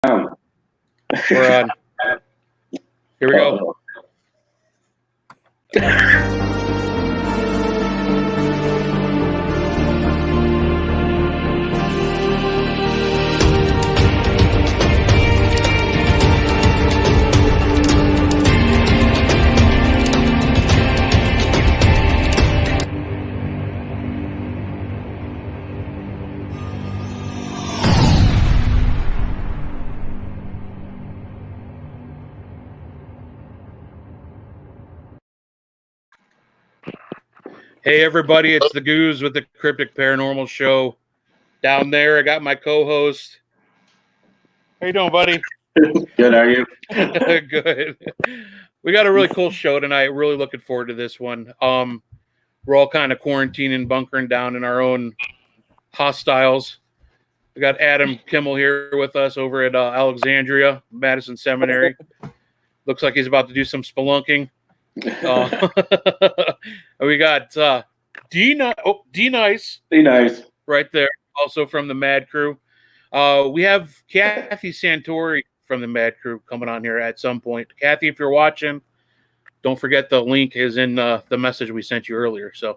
We're on. Here we go. Hey, everybody, it's the Goose with the Cryptic Paranormal Show. Down there, I got my co-host. How you doing, buddy? Good, how are you? Good. We got a really cool show tonight. Really looking forward to this one. We're all kind of quarantining, bunkering down in our own hostiles. We got Adam Kimmel here with us over at Alexandria, Madison Seminary. Looks like he's about to do some spelunking. We got D Nice right there, also from the Mad Crew. We have Kathy Santori from the Mad Crew coming on here at some point. Kathy, if you're watching, don't forget the link is in the message we sent you earlier. So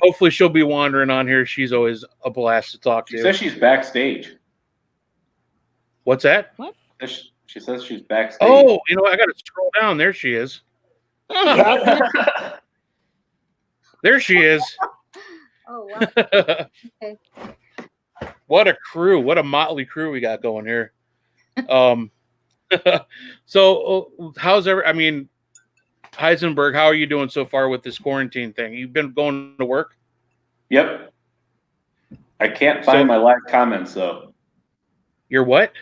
hopefully she'll be wandering on here. She's always a blast to talk to. She says she's backstage. What's that? What? She says she's backstage. Oh, you know, I got to scroll down. There she is. There she is. Oh, wow. Okay. What a crew. What a motley crew we got going here. So how's Heisenberg, how are you doing so far with this quarantine thing? You've been going to work? Yep. I can't find my live comments, though. Your what?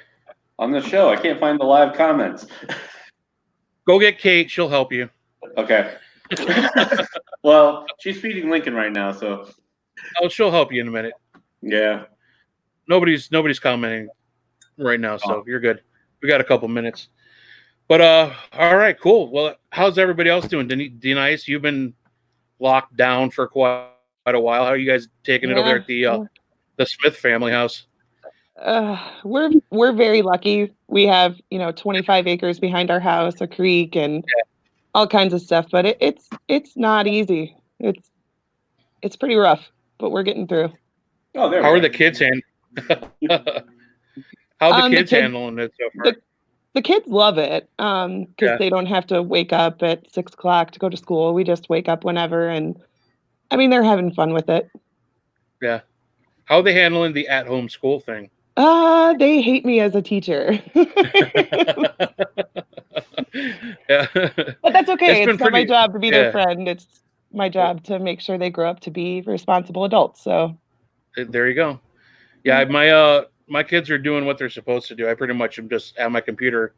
On the show, I can't find the live comments. Go get Kate. She'll help you. Okay. Well, she's feeding Lincoln right now, so. Oh, she'll help you in a minute. Yeah. Nobody's commenting right now, so you're good. We got a couple minutes. But all right, cool. Well, how's everybody else doing? Denise, you've been locked down for quite a while. How are you guys taking it over there at the Smith family house? We're very lucky. We have 25 acres behind our house, a creek, and all kinds of stuff. But it's not easy. It's pretty rough, but we're getting through. Oh, how are the kids handling? How are the kids handling it so far? The kids love it because they don't have to wake up at 6 o'clock to go to school. We just wake up whenever, and I mean they're having fun with it. Yeah. How are they handling the at-home school thing? They hate me as a teacher. Yeah. But that's okay. It's not my job to be their friend. It's my job to make sure they grow up to be responsible adults. So there you go. Yeah, my kids are doing what they're supposed to do. I pretty much am just at my computer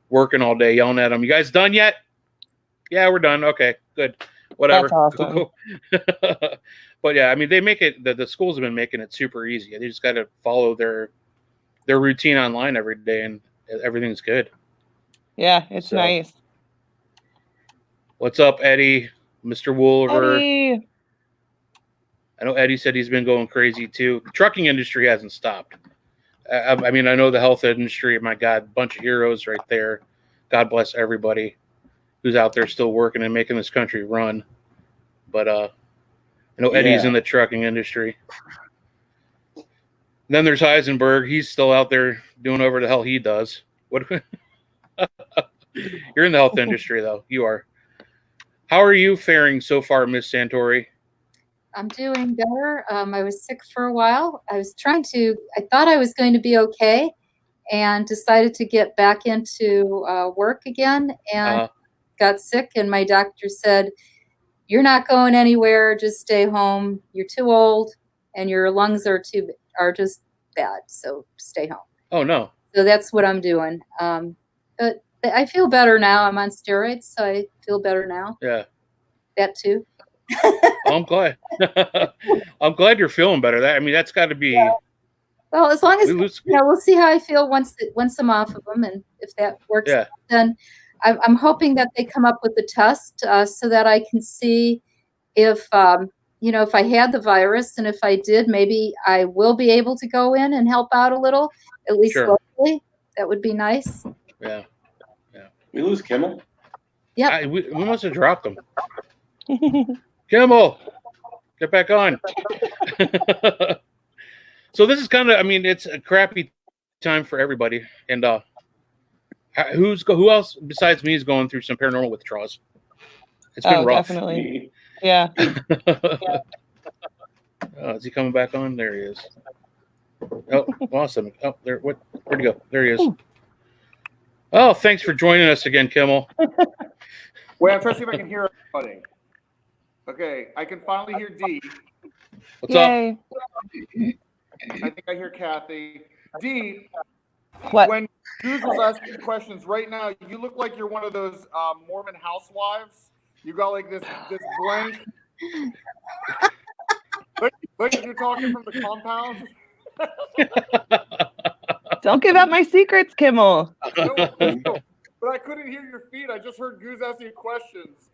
working all day, yelling at them. You guys done yet? Yeah, we're done. Okay, good. Whatever. That's awesome. Cool. But yeah, I mean, they make it. The schools have been making it super easy. They just got to follow their routine online every day, and everything's good. Yeah, it's nice. What's up, Eddie? Mr. Woolver. Eddie. I know Eddie said he's been going crazy too. The trucking industry hasn't stopped. I mean, I know the health industry. My God, bunch of heroes right there. God bless everybody who's out there still working and making this country run. But I know Eddie's in the trucking industry. Then there's Heisenberg. He's still out there doing whatever the hell he does. What? You're in the health industry, though. You are. How are you faring so far, Miss Santori? I'm doing better. I was sick for a while. I thought I was going to be okay and decided to get back into work again and got sick. And my doctor said, "You're not going anywhere. Just stay home. You're too old and your lungs are just bad. So stay home." Oh, no. So that's what I'm doing. But I feel better now. I'm on steroids, so I feel better now. Yeah. That too. I'm glad. I'm glad you're feeling better. That's got to be. Yeah. Well, as long as we'll see how I feel once I'm off of them, and if that works, then I'm hoping that they come up with a test so that I can see if if I had the virus, and if I did, maybe I will be able to go in and help out a little, at least Sure. locally. That would be nice. Yeah. We lose Kimmel? Yep. We must have dropped him. Kimmel, get back on. So this is kind of, I mean, it's a crappy time for everybody. And who else besides me is going through some paranormal withdrawals? It's been rough. Definitely. Yeah. Oh, is he coming back on? There he is. Oh, awesome. Oh, there. Where'd he go? There he is. Oh, thanks for joining us again, Kimmel. Wait, I'm trying to see if I can hear everybody. Okay, I can finally hear D. What's up? Yay. I think I hear Kathy. D, What? when Goose was asking questions right now, you look like you're one of those Mormon housewives. You got like this blank. Like you're talking from the compound. Don't give out my secrets, Kimmel. No, but I couldn't hear your feet. I just heard Goose asking questions.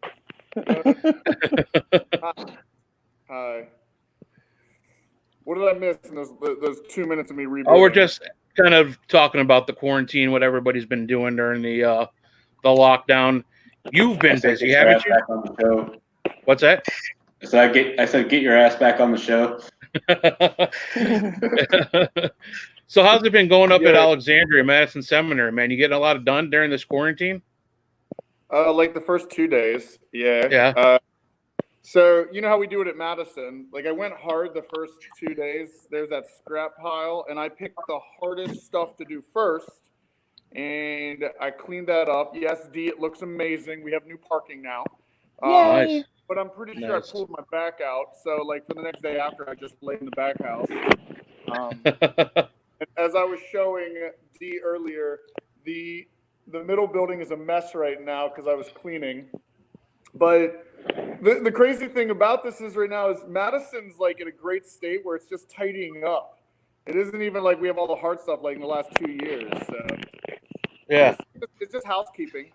Hi. What did I miss in those 2 minutes of me rebooting? Oh, we're just kind of talking about the quarantine, what everybody's been doing during the lockdown. You've been busy, haven't you? Back on the show. What's that? So I said, get your ass back on the show. So how's it been going up at Alexandria Madison Seminary, man? You getting a lot done during this quarantine? Like the first 2 days, yeah. Yeah. So you know how we do it at Madison? Like I went hard the first 2 days. There's that scrap pile, and I picked the hardest stuff to do first, and I cleaned that up. Yes, D, it looks amazing. We have new parking now. Nice. But I'm pretty sure I pulled my back out. So like for the next day after, I just laid in the back house. And as I was showing D earlier, the middle building is a mess right now because I was cleaning. But the crazy thing about this is right now is Madison's like in a great state where it's just tidying up. It isn't even like we have all the hard stuff like in the last 2 years. So Yeah. it's just housekeeping.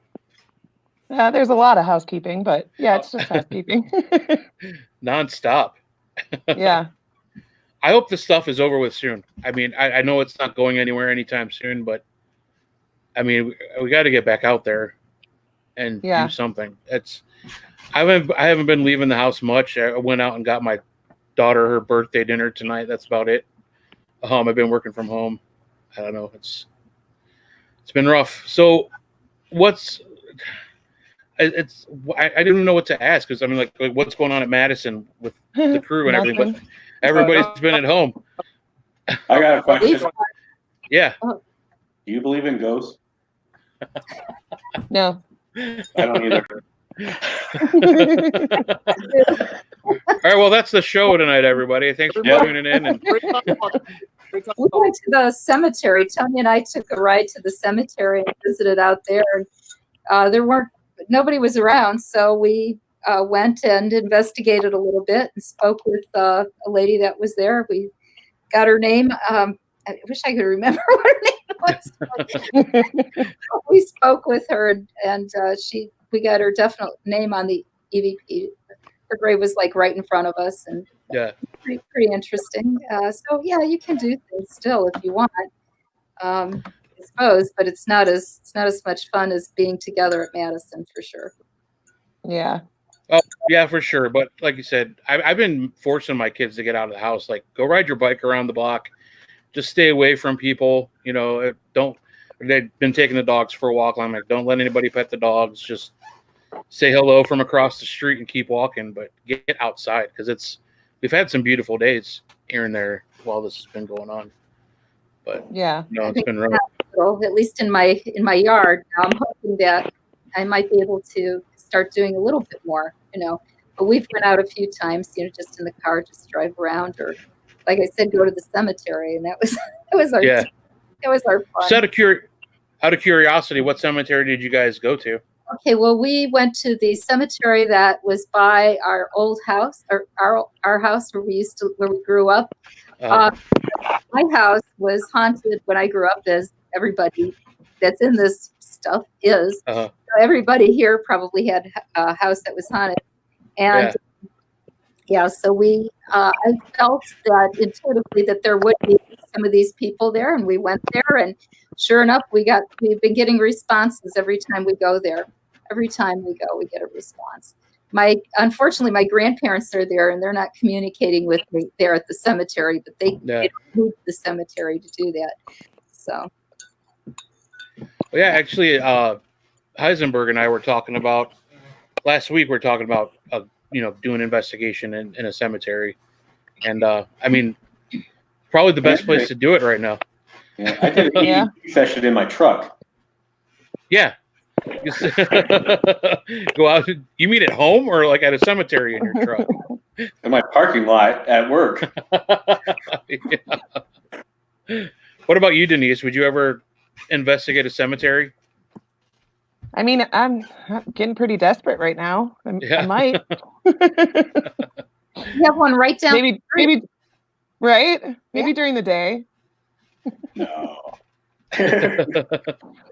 Yeah, there's a lot of housekeeping, but yeah, it's just housekeeping. Non-stop. Yeah. I hope this stuff is over with soon. I mean, I know it's not going anywhere anytime soon, but I mean, we got to get back out there and do something. I haven't been leaving the house much. I went out and got my daughter her birthday dinner tonight. That's about it. I've been working from home. I don't know. It's been rough. So I didn't even know what to ask because I mean, like what's going on at Madison with the crew and everybody? Everybody's been at home. I got a question. Yeah. Do you believe in ghosts? No. I don't either. All right, well, that's the show tonight, everybody. Thanks for tuning in. And We went to the cemetery. Tony and I took a ride to the cemetery and visited out there. Nobody was around, so we went and investigated a little bit and spoke with a lady that was there. We got her name. I wish I could remember what her name was. We spoke with her, and we got her definite name on the EVP. Her grave was like right in front of us, and pretty interesting. So yeah, you can do things still if you want, I suppose, but it's not as much fun as being together at Madison for sure. Yeah. Oh yeah, for sure. But like you said, I've been forcing my kids to get out of the house. Like, go ride your bike around the block. Just stay away from people. You know, they've been taking the dogs for a walk. I'm like, don't let anybody pet the dogs. Just say hello from across the street and keep walking. But get outside because we've had some beautiful days here and there while this has been going on. But yeah, it's been rough. At least in my yard. Now I'm hoping that I might be able to start doing a little bit more. But we've went out a few times. Just in the car, just drive around, or like I said, go to the cemetery, and that was our fun. So out of curiosity, what cemetery did you guys go to? Okay, well, we went to the cemetery that was by our old house, or our house where we grew up. My house was haunted when I grew up, as everybody that's in this stuff is. So everybody here probably had a house that was haunted, and Yeah, so I felt that intuitively that there would be some of these people there, and we went there, and sure enough, we've been getting responses every time we go there. Every time we go, we get a response. Unfortunately, my grandparents are there, and they're not communicating with me there at the cemetery, but they don't move to the cemetery to do that. So. Well, yeah, actually, Heisenberg and I were talking about last week. We're talking about doing an investigation in a cemetery, and I mean, probably the best place to do it right now. Yeah, I did an EVP session in my truck. Yeah. Go out. You mean at home or like at a cemetery in your truck? In my parking lot at work. Yeah. What about you, Denise? Would you ever investigate a cemetery? I mean, I'm getting pretty desperate right now. I might. You have one right down. Maybe, right? Maybe during the day. No. You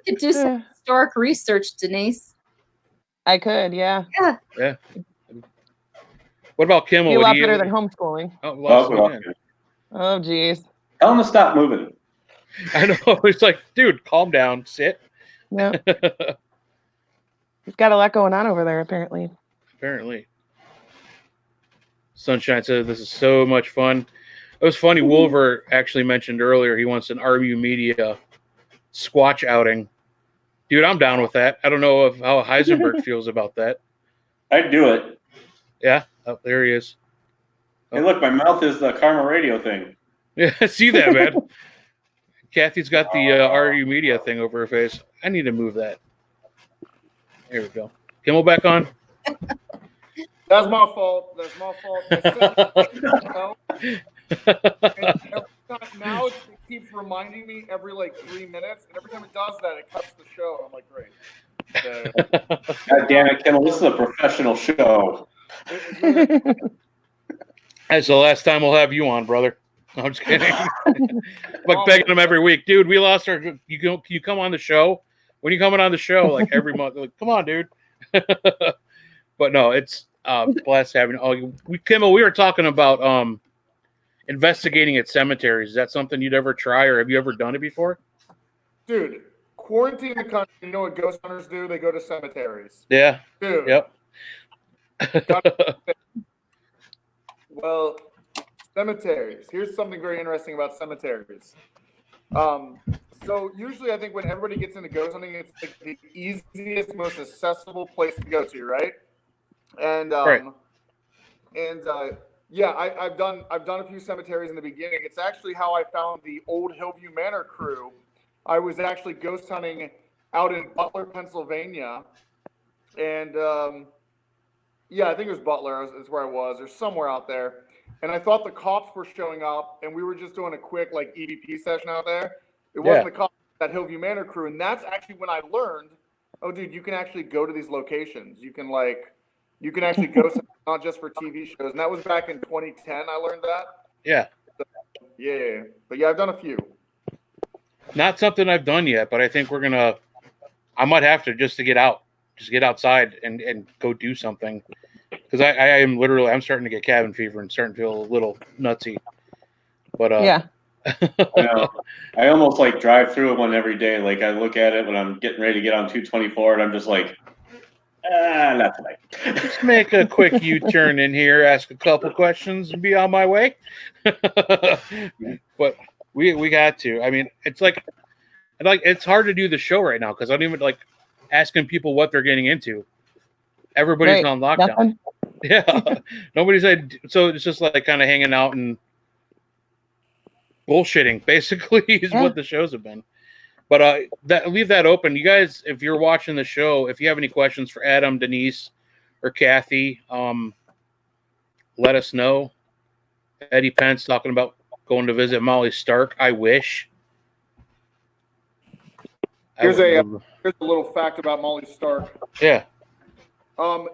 could do some historic research, Denise. I could, yeah. Yeah. What about Kimmel? Be a lot better than homeschooling. Oh, geez. Tell him to stop moving. I know. It's like, dude, calm down, sit. Yeah. He's got a lot going on over there, apparently. Sunshine says this is so much fun. It was funny. Wolver actually mentioned earlier he wants an RU Media Squatch outing. Dude, I'm down with that. I don't know how Heisenberg feels about that. I'd do it. Yeah. Oh, there he is. Hey, look, my mouth is the Karma Radio thing. Yeah, see that, man. Kathy's got the RU Media thing over her face. I need to move that. There we go. Kimmel back on. That's my fault. Now it keeps reminding me every like 3 minutes, and every time it does that, it cuts the show. I'm like, great. God damn it, Kimmel, this is a professional show. That's the last time we'll have you on, brother. No, I'm just kidding. Like begging him every week, dude. We lost our. Can you come on the show? When you coming on the show? Like every month. Like, come on, dude. But no, it's blessed having. Kimmel, we were talking about investigating at cemeteries. Is that something you'd ever try, or have you ever done it before? Dude, quarantine the country. You know what ghost hunters do? They go to cemeteries. Yeah. Dude. Yep. Well, cemeteries. Here's something very interesting about cemeteries. So usually I think when everybody gets into ghost hunting, it's like the easiest, most accessible place to go to, right? And yeah, I've done a few cemeteries in the beginning. It's actually how I found the old Hillview Manor crew. I was actually ghost hunting out in Butler, Pennsylvania, and yeah, I think it was Butler. Is where I was, or somewhere out there. And I thought the cops were showing up, and we were just doing a quick like EVP session out there. It wasn't the cops, that Hillview Manor crew, and that's actually when I learned, oh, dude, you can actually go to these locations. You can actually go, not just for TV shows. And that was back in 2010. I learned that. Yeah. So, yeah, but yeah, I've done a few. Not something I've done yet, but I think I might have to just get outside and go do something. Because I'm starting to get cabin fever and starting to feel a little nutsy. But yeah. I almost like drive through one every day. Like I look at it when I'm getting ready to get on 224, and I'm just like, not tonight. Just make a quick U-turn in here, ask a couple questions, and be on my way. But we got to. I mean, it's it's hard to do the show right now because I don't even like asking people what they're getting into. Everybody's on lockdown. Nothing. Yeah, nobody's so it's just like kind of hanging out and bullshitting. Basically, is what the shows have been. But leave that open. You guys, if you're watching the show, if you have any questions for Adam, Denise, or Kathy, let us know. Eddie Pence talking about going to visit Molly Stark. I wish. Here's a little fact about Molly Stark. Yeah.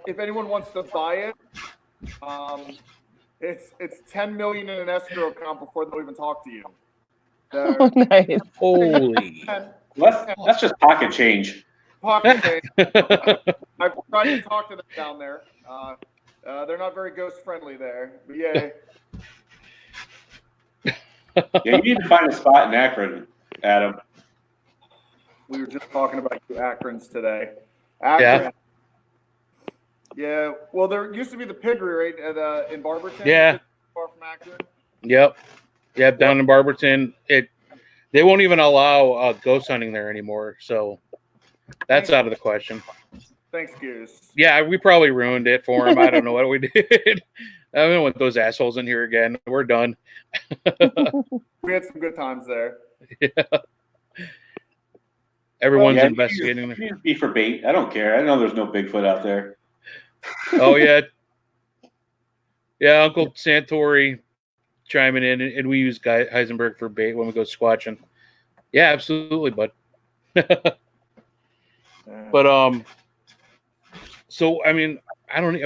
If anyone wants to buy it, it's $10 million in an escrow account before they'll even talk to you. Oh, nice. Holy. That's just pocket change. Pocket change. I've tried to talk to them down there. They're not very ghost friendly there. But yeah. Yeah, you need to find a spot in Akron, Adam. We were just talking about you Akrons today. Akron. Yeah. Well, there used to be the piggery, right, in Barberton. Yeah. Far from Akron. Yep. Down in Barberton, they won't even allow ghost hunting there anymore. So that's out of the question. Thanks, Goose. Yeah, we probably ruined it for him. I don't know what we did. I don't want those assholes in here again. We're done. We had some good times there. Yeah. Everyone's investigating. You need to be for bait. I don't care. I know there's no Bigfoot out there. Oh yeah, yeah. Uncle Santori chiming in, and we use Guy Heisenberg for bait when we go squatching. Yeah, absolutely, bud. But so I mean, I don't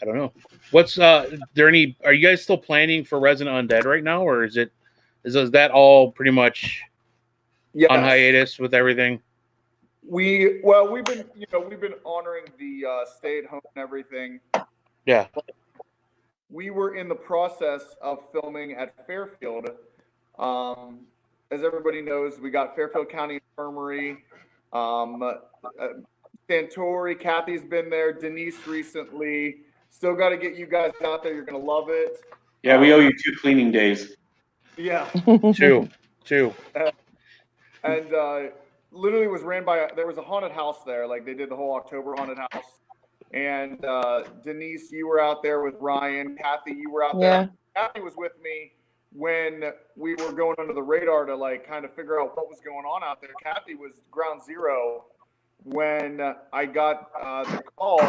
know. What's there any? Are you guys still planning for Resident Undead right now, or is that all pretty much on hiatus with everything? We've been honoring the stay at home and everything. Yeah. We were in the process of filming at Fairfield. As everybody knows, we got Fairfield County Infirmary. Santori, Kathy's been there. Denise recently. Still got to get you guys out there. You're gonna love it. Yeah, we owe you 2 cleaning days. Yeah. Two. And literally was ran by there was a haunted house there. Like they did the whole October haunted house. And Denise, you were out there with Ryan. Kathy, you were out there. Kathy was with me when we were going under the radar to like kind of figure out what was going on out there. Kathy was ground zero when I got the call,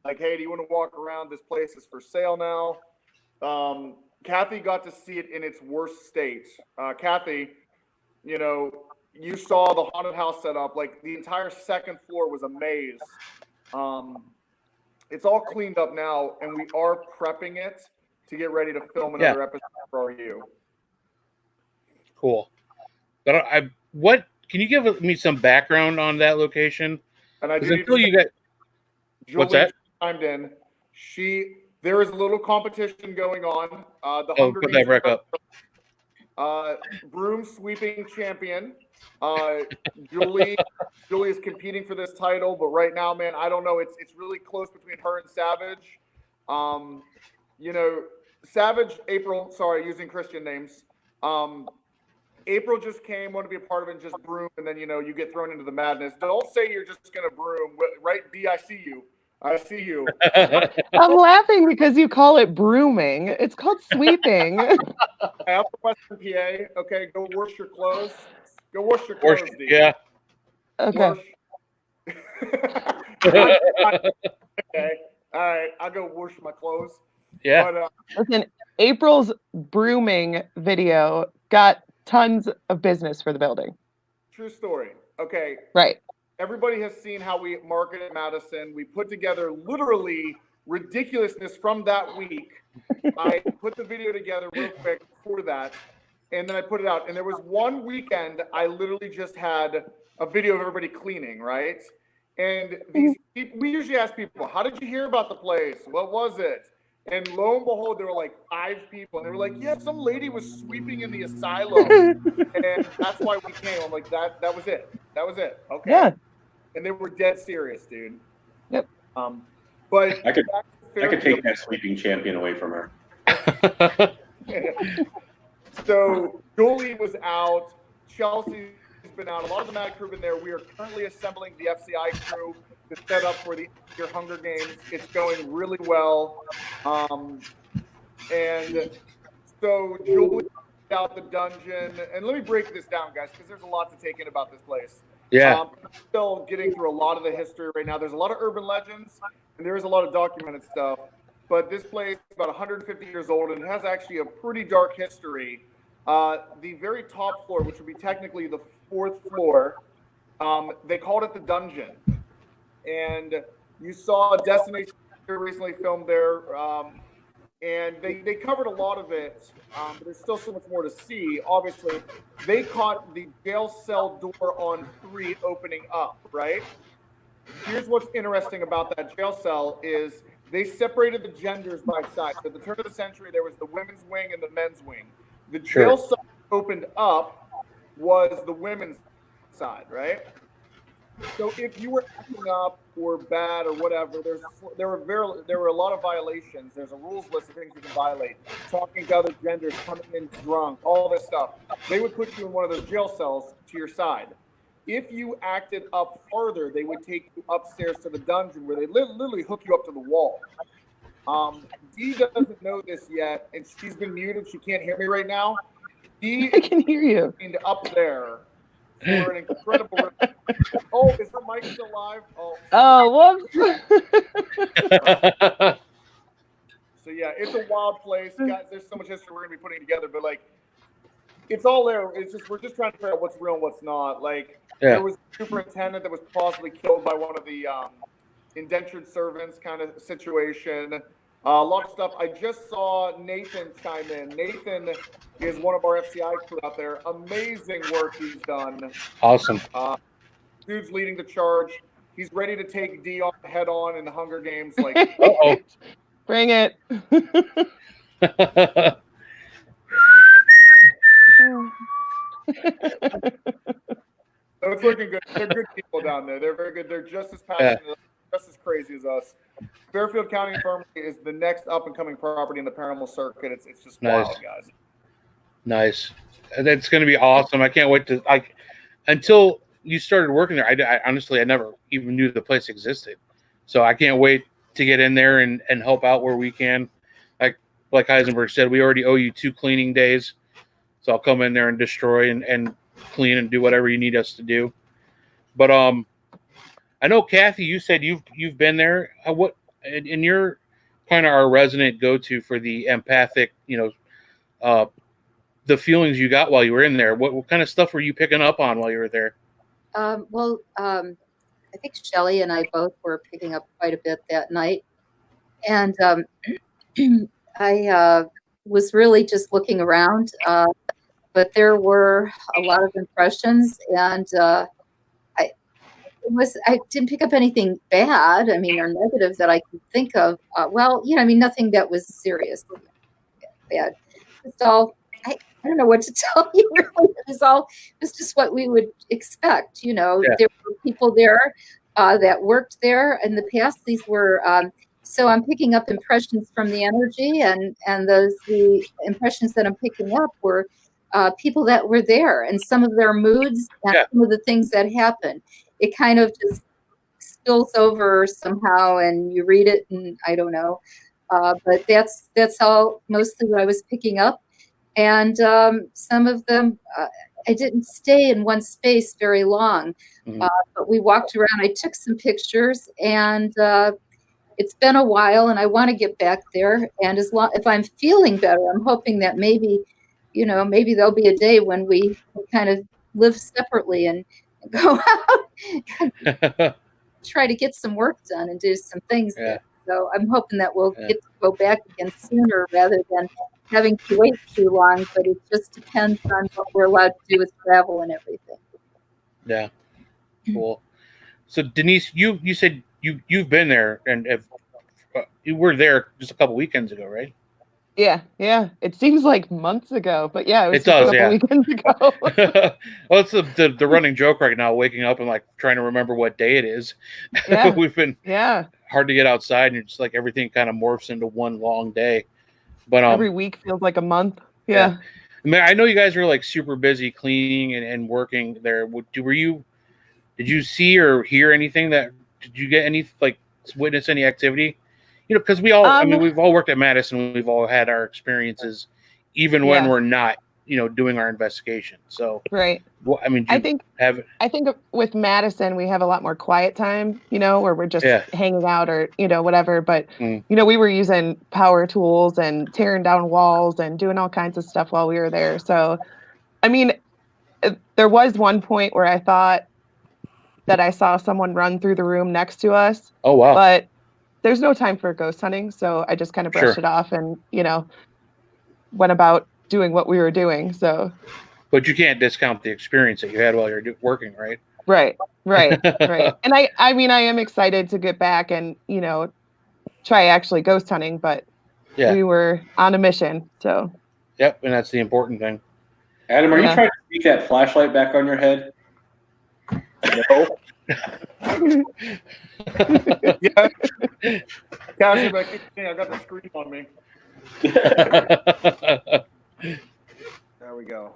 like, hey, do you want to walk around? This place is for sale now. Kathy got to see it in its worst state. Kathy, you saw the haunted house set up. Like the entire second floor was a maze. It's all cleaned up now, and we are prepping it to get ready to film another episode for you. Cool. But can you give me some background on that location? And I Julie what's that? Chimed in. There is a little competition going on. The Hunger put that back up. Broom sweeping champion. Julie is competing for this title, but right now, man, I don't know. It's really close between her and Savage. Savage, April, sorry, using Christian names. April just came, wanted to be a part of it and just broom, and then, you get thrown into the madness. Don't say you're just going to broom. Right, D, I see you. I'm laughing because you call it brooming. It's called sweeping. I'm from Western PA. Okay, go wash your clothes. Go wash your clothes, D. Yeah. Okay. Okay. All right, I'll go wash my clothes. Yeah. But, listen, April's brooming video got tons of business for the building. True story. Okay. Right. Everybody has seen how we marketed Madison. We put together literally ridiculousness from that week. I put the video together real quick for that, and then I put it out. And there was one weekend I literally just had a video of everybody cleaning, right? And these people, we usually ask people, how did you hear about the place? What was it? And lo and behold, there were like 5 people. And they were like, yeah, some lady was sweeping in the asylum. And that's why we came. I'm like, that was it. That was it. Okay. Yeah. And they were dead serious, dude. Yep. But I could take that sweeping champion away from her. So Julie was out. Chelsea's been out. A lot of the Mad Crew have been there. We are currently assembling the FCI crew to set up for the Hunger Games. It's going really well. And so Julie out the dungeon. And let me break this down, guys, because there's a lot to take in about this place. Yeah. Still getting through a lot of the history right now. There's a lot of urban legends, and there is a lot of documented stuff. But this place is about 150 years old, and it has actually a pretty dark history. The very top floor, which would be technically the 4th floor, they called it the dungeon. And you saw Destination recently filmed there, and they covered a lot of it, but there's still so much more to see. Obviously, they caught the jail cell door on 3 opening up, right? here's what's interesting about that jail cell is they separated the genders by size. So at the turn of the century, there was the women's wing and the men's wing. The jail cell opened up was the women's side, right? So if you were acting up or bad or whatever, there were a lot of violations. There's a rules list of things you can violate. Talking to other genders, coming in drunk, all this stuff. They would put you in one of those jail cells to your side. If you acted up farther, they would take you upstairs to the dungeon where they literally hook you up to the wall. Dee doesn't know this yet, and she's been muted. She can't hear me right now. Dee I can hear you. Up there for an incredible. Oh, is her mic still live? Whoops. So yeah, it's a wild place, guys. There's so much history we're gonna be putting together, but like, it's all there. It's just we're just trying to figure out what's real and what's not. Like, there was a superintendent that was possibly killed by one of the indentured servants kind of situation. A lot of stuff. I just saw Nathan chime in. Nathan is one of our FCI crew out there. Amazing work he's done. Awesome. Dude's leading the charge. He's ready to take D on head on in the Hunger Games. Like, bring it. So it's looking good. They're good people down there. They're very good. They're just as passionate, just as crazy as us. Fairfield County Infirmary is the next up and coming property in the paranormal circuit. It's just wild, guys. Nice. That's going to be awesome. I can't wait to until you started working there. I honestly, I never even knew the place existed. So I can't wait to get in there and help out where we can. Like Heisenberg said, we already owe you 2 cleaning days. So I'll come in there and destroy and clean and do whatever you need us to do. But I know, Kathy, you said you've been there. What and you're kind of our resident go-to for the empathic, the feelings you got while you were in there. What kind of stuff were you picking up on while you were there? I think Shelley and I both were picking up quite a bit that night. And I was really just looking around, but there were a lot of impressions, and I didn't pick up anything bad, or negative that I could think of. Nothing that was serious bad. It's all, I don't know what to tell you, really. It was just what we would expect, There were people there that worked there in the past. These were, so I'm picking up impressions from the energy, and the impressions that I'm picking up were people that were there, and some of their moods and some of the things that happened. It kind of just spills over somehow, and you read it, and I don't know. But that's all mostly what I was picking up. And some of them, I didn't stay in one space very long, but we walked around. I took some pictures, and it's been a while, and I want to get back there. And if I'm feeling better, I'm hoping that maybe there'll be a day when we kind of live separately and go out and try to get some work done and do some things there. So I'm hoping that we'll get to go back again sooner rather than having to wait too long, but it just depends on what we're allowed to do with travel and everything. Yeah. Cool. So Denise, you said you've been there, and you were there just a couple weekends ago, right? Yeah. It seems like months ago, but yeah, it was a couple weekends ago. Well, it's the running joke right now, waking up and trying to remember what day it is. Yeah. We've been hard to get outside, and it's like everything kind of morphs into one long day. But every week feels like a month. Yeah. I know you guys were super busy cleaning and working there. Did you see or hear anything did you get any witness any activity? Because we all, we've all worked at Madison. We've all had our experiences, even when we're not, doing our investigation. So, right. Well, I think with Madison, we have a lot more quiet time, where we're just hanging out or, whatever. But, we were using power tools and tearing down walls and doing all kinds of stuff while we were there. So, there was one point where I thought that I saw someone run through the room next to us. Oh, wow. But there's no time for ghost hunting, so I just kind of brushed it off and, went about doing what we were doing. So, but you can't discount the experience that you had while you're working, right? Right. And I mean, I am excited to get back and, try actually ghost hunting, but we were on a mission, so. Yep, and that's the important thing. Adam, are you trying to sneak that flashlight back on your head? No. Yeah. Cassie, but I got the screen on me. There we go.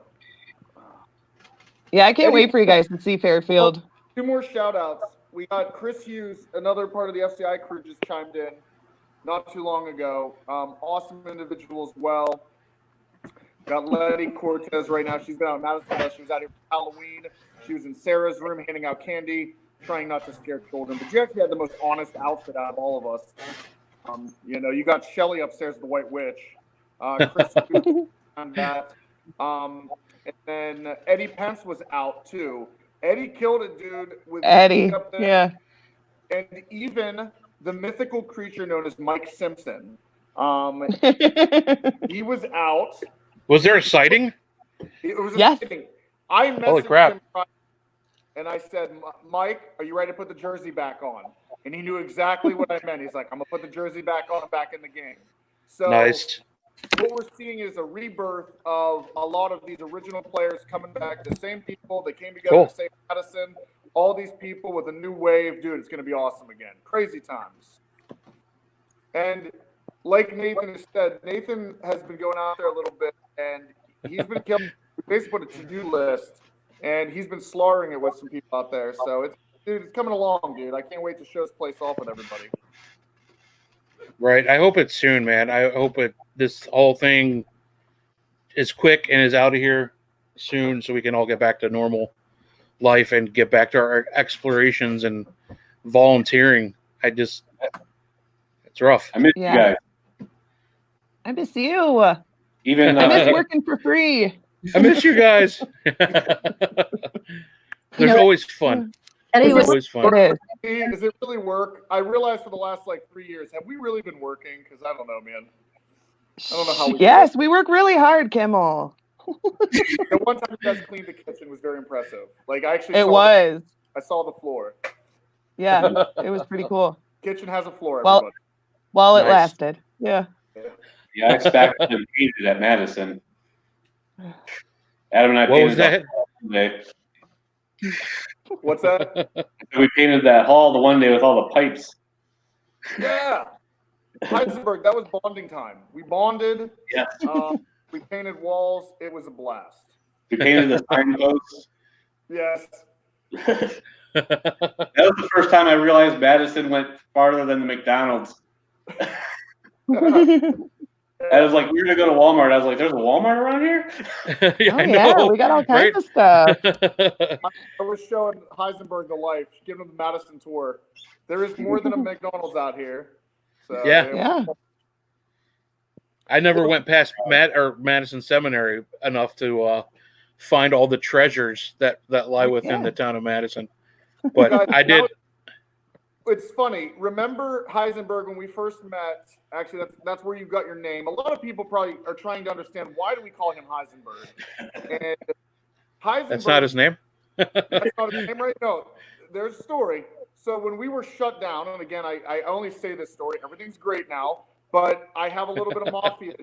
Yeah, I can't wait for you guys to see Fairfield. 2 more shout outs. We got Chris Hughes, another part of the FCI crew, just chimed in not too long ago. Awesome individual as well. Got Letty Cortez right now. She's been out in Madison. She was out here for Halloween. She was in Sarah's room handing out candy, trying not to scare children. But you actually had the most honest outfit out of all of us. You got Shelly upstairs, the White Witch. Chris on that. And then Eddie Pence was out too. Eddie killed it, dude. With Eddie, up there. yeah. And even the mythical creature known as Mike Simpson. He was out. Was there a sighting? It was a yes. sighting. I messaged Holy crap. him and I said, Mike, are you ready to put the jersey back on? And he knew exactly what I meant. He's like, I'm going to put the jersey back on and back in the game. So nice. What we're seeing is a rebirth of a lot of these original players coming back. The same people that came together to save Madison. All these people with a new wave. Dude, it's going to be awesome again. Crazy times. And like Nathan has said, Nathan has been going out there a little bit, and he's been killing. We basically put a to-do list, and he's been slaughtering it with some people out there. So it's coming along, dude. I can't wait to show this place off with everybody. Right. I hope it's soon, man. I hope this whole thing is quick and is out of here soon, so we can all get back to normal life and get back to our explorations and volunteering. It's rough. I miss you guys. I miss you. Even I miss working for free. I miss you guys. There's always fun. Eddie was always fun. It Does it really work? I realized for the last 3 years, have we really been working? Because I don't know, man. I don't know how we Yes, we work really hard, Kimmel. The one time you guys cleaned the kitchen was very impressive. I actually I saw the floor. Yeah, it was pretty cool. Kitchen has a floor, everybody. While it lasted. Yeah. Yeah, I expected them painted at Madison. Adam and I What was painted that? Day. What's that? We painted that hall the one day with all the pipes. Yeah. Heisenberg, that was bonding time. We bonded. Yeah. We painted walls. It was a blast. We painted the signposts. Yes. That was the first time I realized Madison went farther than the McDonald's. I was like, we're going to go to Walmart. I was like, there's a Walmart around here? I know. We got all kinds of stuff. I was showing Heisenberg the life, giving him the Madison tour. There is more than a McDonald's out here. So, yeah. I never went past Madison Seminary enough to find all the treasures that lie within the town of Madison. But I did. It's funny. Remember Heisenberg when we first met? Actually, that's where you got your name. A lot of people probably are trying to understand why do we call him Heisenberg. And Heisenberg. That's not his name. That's not his name, right? No. There's a story. So when we were shut down, and again, I only say this story. Everything's great now, but I have a little bit of mafia.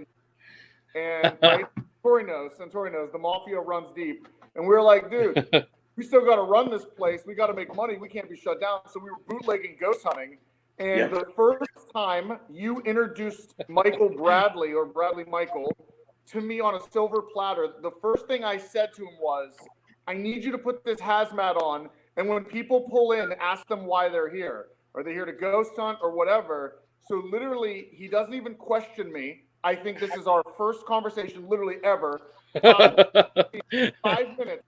And right, Tori knows. The mafia runs deep, and we were like, dude. We still got to run this place. We got to make money. We can't be shut down. So we were bootlegging ghost hunting. And the first time you introduced Michael Bradley or Bradley Michael to me on a silver platter, the first thing I said to him was, I need you to put this hazmat on. And when people pull in, ask them why they're here. Are they here to ghost hunt or whatever? So literally, he doesn't even question me. I think this is our first conversation literally ever. 5 minutes.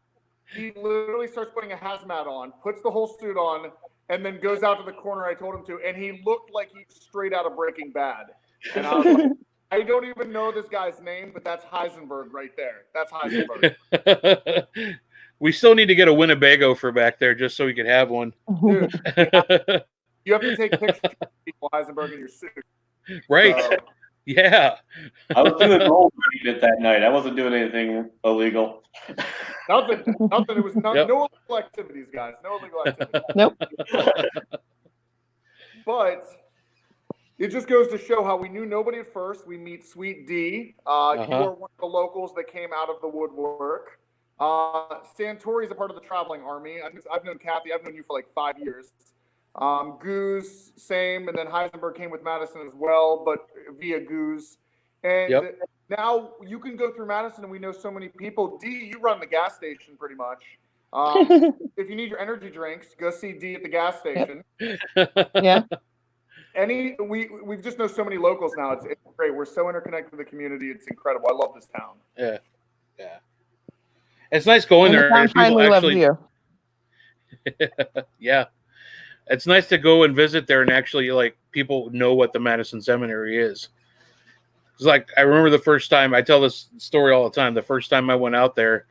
He literally starts putting a hazmat on, puts the whole suit on, and then goes out to the corner I told him to. And he looked like he's straight out of Breaking Bad. And I was like, I don't even know this guy's name, but that's Heisenberg right there. That's Heisenberg. We still need to get a Winnebago for back there just so we can have one. Dude, you have to take pictures of people, Heisenberg, in your suit. Right. Yeah. I was doing roll bit that night. I wasn't doing anything illegal. Nothing. It was no Yep. illegal activities, guys. No illegal activities. Nope. But it just goes to show how we knew nobody at first. We meet Sweet D. You are one of the locals that came out of the woodwork. Santori is a part of the traveling army. I've known Kathy. I've known you for like 5 years. Goose, same. And then Heisenberg came with Madison as well, but via Goose. And now you can go through Madison and we know so many people. D, you run the gas station pretty much. If you need your energy drinks, go see D at the gas station. Yeah. We just know so many locals now. It's great. We're so interconnected with the community. It's incredible. I love this town. Yeah. Yeah. It's nice going there. And finally loves you. Yeah. It's nice to go and visit there and actually like people know what the Madison Seminary is. It's like I remember the first time, I tell this story all the time. The first time I went out there,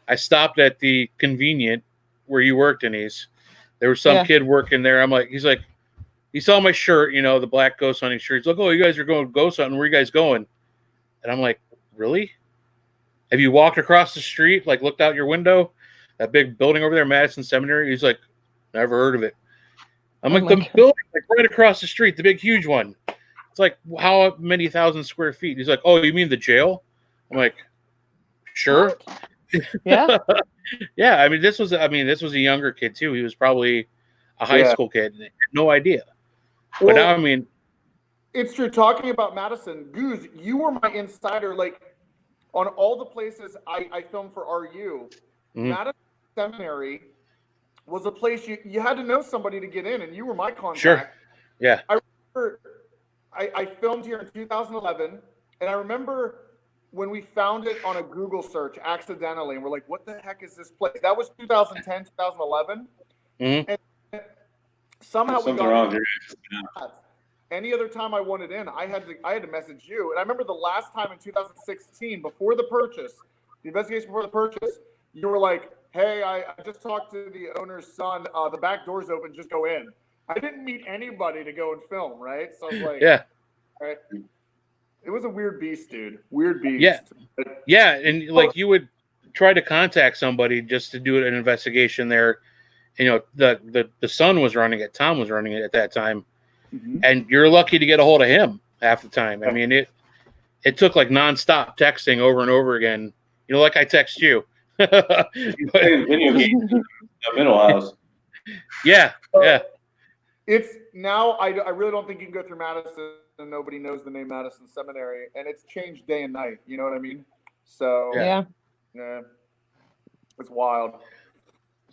I stopped at the convenient where you worked, Denise. There was some kid working there. I'm like, he's like, he saw my shirt, you know, the black ghost hunting shirt. He's like, oh, you guys are going ghost hunting. Where are you guys going? And I'm like, really? Have you walked across the street, like looked out your window? That big building over there, Madison Seminary? He's like, never heard of it. I'm like, the building like right across the street, the big, huge one. It's like, how many thousand square feet? He's like, oh, you mean the jail? I'm like, sure. Yeah. Yeah. I mean, this was a younger kid too. He was probably a high school kid. No idea. But Well, now, I mean, it's true. Talking about Madison, Goose, you were my insider. Like on all the places I filmed for RU, Madison Seminary was a place you had to know somebody to get in, and you were my contact. Sure. Yeah. I remember I filmed here in 2011, and I remember when we found it on a Google search accidentally, and we're like, what the heck is this place? That was 2010, 2011. And somehow we got in. Any other time I wanted in, I had to message you. And I remember the last time in 2016, before the purchase, the investigation before the purchase, you were like, hey, I just talked to the owner's son. The back door's open. Just go in. I didn't meet anybody to go and film, right? So I was like, yeah. Right. It was a weird beast, dude. Weird beast. Yeah. Yeah. And like you would try to contact somebody just to do an investigation there. You know, the son was running it. Tom was running it at that time. And you're lucky to get a hold of him half the time. I mean, it took like nonstop texting over and over again. You know, like I text you. Video games in the middle house. Yeah, yeah. It's now. I really don't think you can go through Madison and nobody knows the name Madison Seminary, and it's changed day and night. You know what I mean? So yeah, it's wild.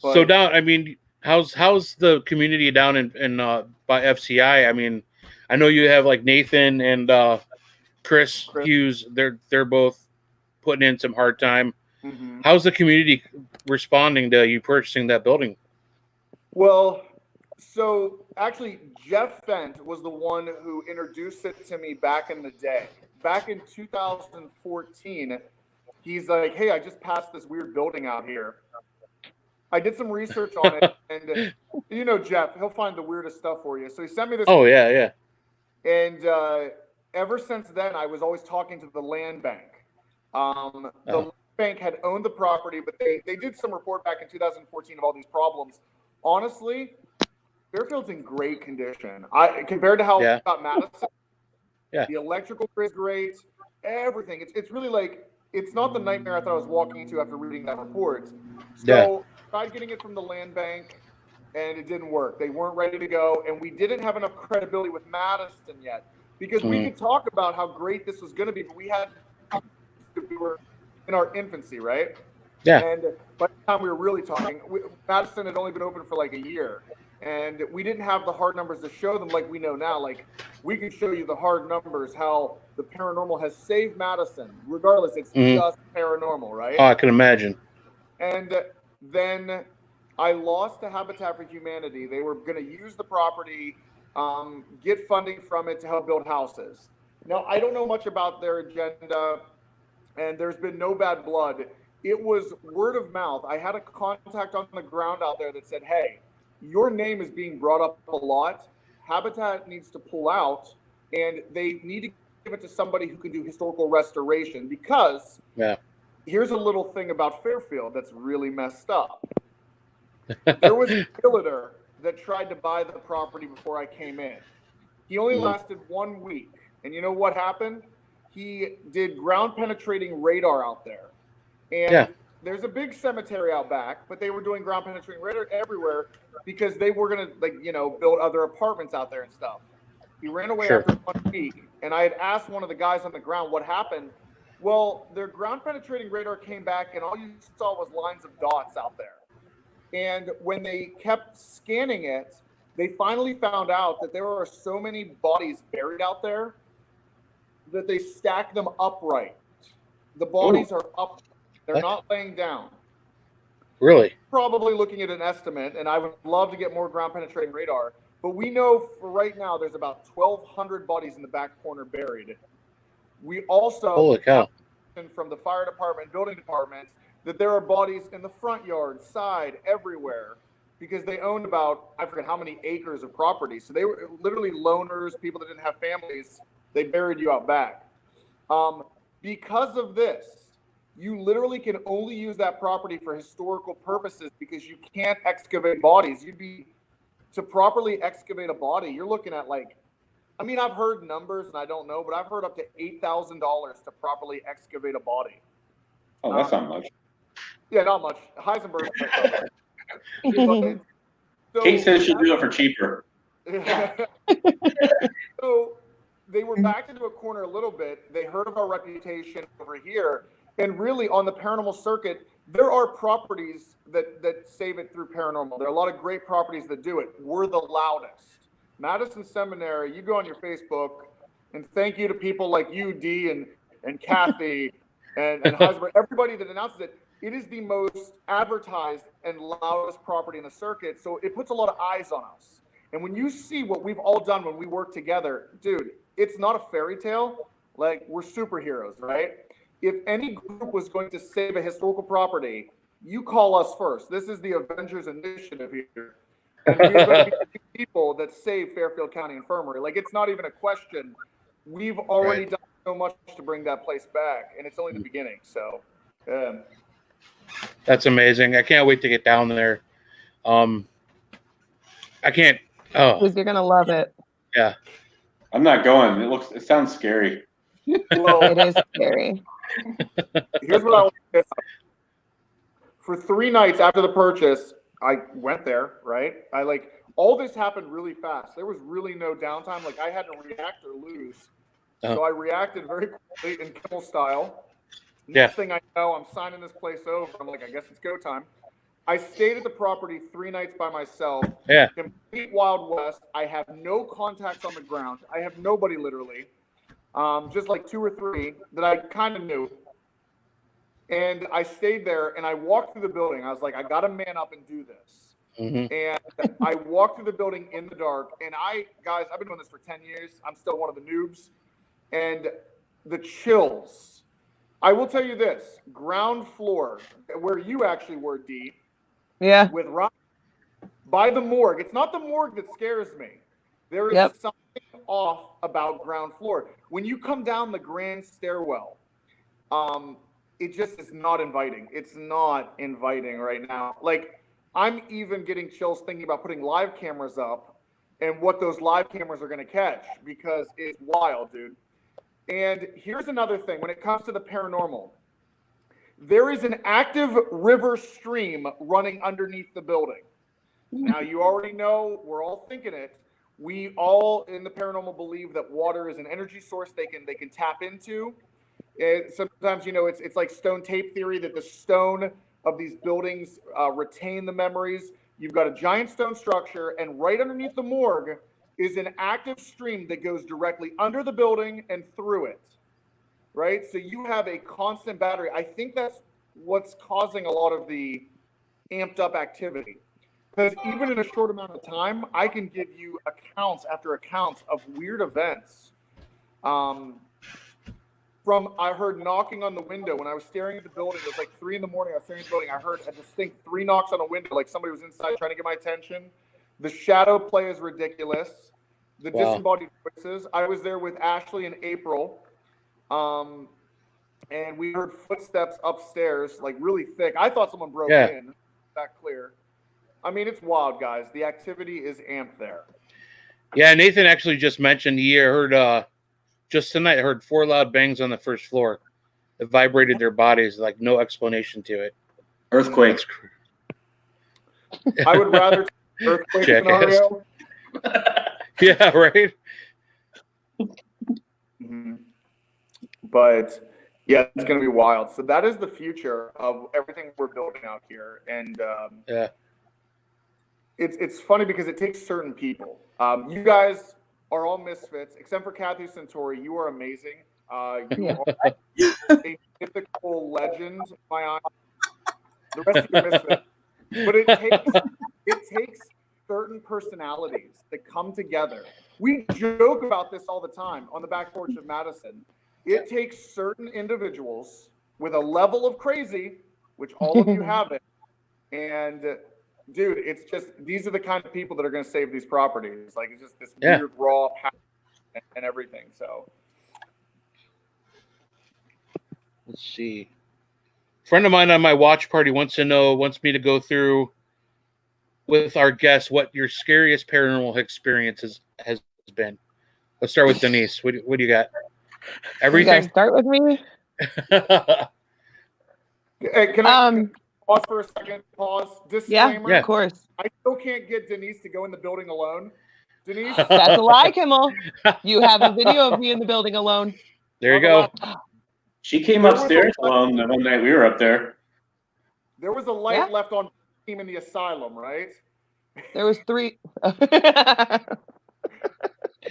But, so down. I mean, how's the community down in by FCI? I mean, I know you have like Nathan and Chris Hughes. They're both putting in some hard time. How's the community responding to you purchasing that building? Well, so actually, Jeff Fent was the one who introduced it to me back in the day. Back in 2014, he's like, hey, I just passed this weird building out here. I did some research on it, and you know Jeff, he'll find the weirdest stuff for you. So he sent me this. Oh, yeah. And ever since then, I was always talking to the land bank. The bank had owned the property, but they did some report back in 2014 of all these problems. Honestly, Fairfield's in great condition. Compared to how I got Madison, the electrical grid is great. Everything. It's really like, it's not the nightmare I thought I was walking into after reading that report. So I tried getting it from the land bank, and it didn't work. They weren't ready to go, and we didn't have enough credibility with Madison yet, because we could talk about how great this was going to be, but we were in our infancy, right? Yeah. And by the time we were really talking, Madison had only been open for like a year, and we didn't have the hard numbers to show them like we know now. Like, we can show you the hard numbers, how the paranormal has saved Madison. Regardless, it's just paranormal, right? Oh, I can imagine. And then I lost to Habitat for Humanity. They were going to use the property, get funding from it to help build houses. Now, I don't know much about their agenda, and there's been no bad blood. It was word of mouth. I had a contact on the ground out there that said, hey, your name is being brought up a lot. Habitat needs to pull out, and they need to give it to somebody who can do historical restoration, because here's a little thing about Fairfield that's really messed up. There was a realtor that tried to buy the property before I came in. He only lasted 1 week. And you know what happened? He did ground penetrating radar out there. And there's a big cemetery out back, but they were doing ground penetrating radar everywhere because they were going to, build other apartments out there and stuff. He ran away after 1 week. And I had asked one of the guys on the ground what happened. Well, their ground penetrating radar came back and all you saw was lines of dots out there. And when they kept scanning it, they finally found out that there are so many bodies buried out there that they stack them upright. The bodies are up. They're not laying down. Really? Probably looking at an estimate, and I would love to get more ground penetrating radar. But we know for right now there's about 1,200 bodies in the back corner buried. We also Holy cow. From the fire department, building department, that there are bodies in the front yard, side, everywhere, because they owned about, I forget how many acres of property. So they were literally loners, people that didn't have families. They buried you out back. Because of this, you literally can only use that property for historical purposes because you can't excavate bodies. To properly excavate a body, you're looking at I've heard numbers and I don't know, but I've heard up to $8,000 to properly excavate a body. Oh, that's not much. Yeah, not much. Heisenberg. Kate says she'll do it for cheaper. So they were backed into a corner a little bit. They heard of our reputation over here. And really on the paranormal circuit, there are properties that save it through paranormal. There are a lot of great properties that do it. We're the loudest. Madison Seminary, you go on your Facebook, and thank you to people like you, Dee, and Kathy, and Heisenberg, everybody that announces it. It is the most advertised and loudest property in the circuit, so it puts a lot of eyes on us. And when you see what we've all done when we work together, dude, it's not a fairy tale. We're superheroes, right? If any group was going to save a historical property, you call us first. This is the Avengers Initiative here. And we're going to be the people that save Fairfield County Infirmary. It's not even a question. We've already done so much to bring that place back, and it's only the beginning. So, that's amazing. I can't wait to get down there. I can't. Oh, you're gonna love it. Yeah. I'm not going. It sounds scary. Well, it is scary. Here's what I want to say. For 3 nights after the purchase, I went there, right? All this happened really fast. There was really no downtime. I had to react or lose. So I reacted very quickly in Kimmel style. Next thing I know, I'm signing this place over. I'm like, I guess it's go time. I stayed at the property 3 nights by myself. Yeah. Complete Wild West. I have no contacts on the ground. I have nobody literally. Just 2 or 3 that I kind of knew. And I stayed there and I walked through the building. I was like, I got to man up and do this. Mm-hmm. And I walked through the building in the dark. And guys, I've been doing this for 10 years. I'm still one of the noobs. And the chills. I will tell you this, ground floor, where you actually were, Dee. Yeah. With Ryan, by the morgue. It's not the morgue that scares me. There is something off about ground floor. When you come down the grand stairwell, it just is not inviting. It's not inviting right now. I'm even getting chills thinking about putting live cameras up and what those live cameras are going to catch because it's wild, dude. And here's another thing. When it comes to the paranormal, there is an active river stream running underneath the building. Now, you already know, we're all thinking it. We all in the paranormal believe that water is an energy source they can tap into. Sometimes, it's like stone tape theory that the stone of these buildings retain the memories. You've got a giant stone structure, and right underneath the morgue is an active stream that goes directly under the building and through it, right? So you have a constant battery. I think that's what's causing a lot of the amped up activity. Because even in a short amount of time, I can give you accounts after accounts of weird events. I heard knocking on the window when I was staring at the building. It was 3 a.m. I was staring at the building. I heard a distinct 3 knocks on a window, like somebody was inside trying to get my attention. The shadow play is ridiculous. the Wow. disembodied voices. I was there with Ashley in April, and we heard footsteps upstairs, like really thick. I thought someone broke in. That clear. I mean, it's wild, guys. The activity is amped there. Yeah, Nathan actually just mentioned he heard just tonight heard 4 loud bangs on the first floor. It vibrated their bodies, like no explanation to it. Earthquake. I would rather take earthquake scenario. Yeah, right. Mm-hmm. But yeah, it's going to be wild. So that is the future of everything we're building out here, and yeah, it's funny because it takes certain people. You guys are all misfits, except for Kathy Centauri. You are amazing. You are a mythical legend in my eyes. The rest of you are misfits. But it takes certain personalities that come together. We joke about this all the time on the back porch of Madison. It takes certain individuals with a level of crazy, which all of you have it. And dude, it's just, these are the kind of people that are going to save these properties. Like, it's just this weird raw passion and everything. So let's see. A friend of mine on my watch party wants me to go through with our guests what your scariest paranormal experience has been. Let's start with Denise. What do you got? Everything. You start with me. hey, can I pause for a second? Pause. Disclaimer. Yeah, of course. I still can't get Denise to go in the building alone. Denise, that's a lie, Kimmel. You have a video of me in the building alone. There you go. She came upstairs alone the one night we were up there. There was a light left on team in the asylum, right? There was 3.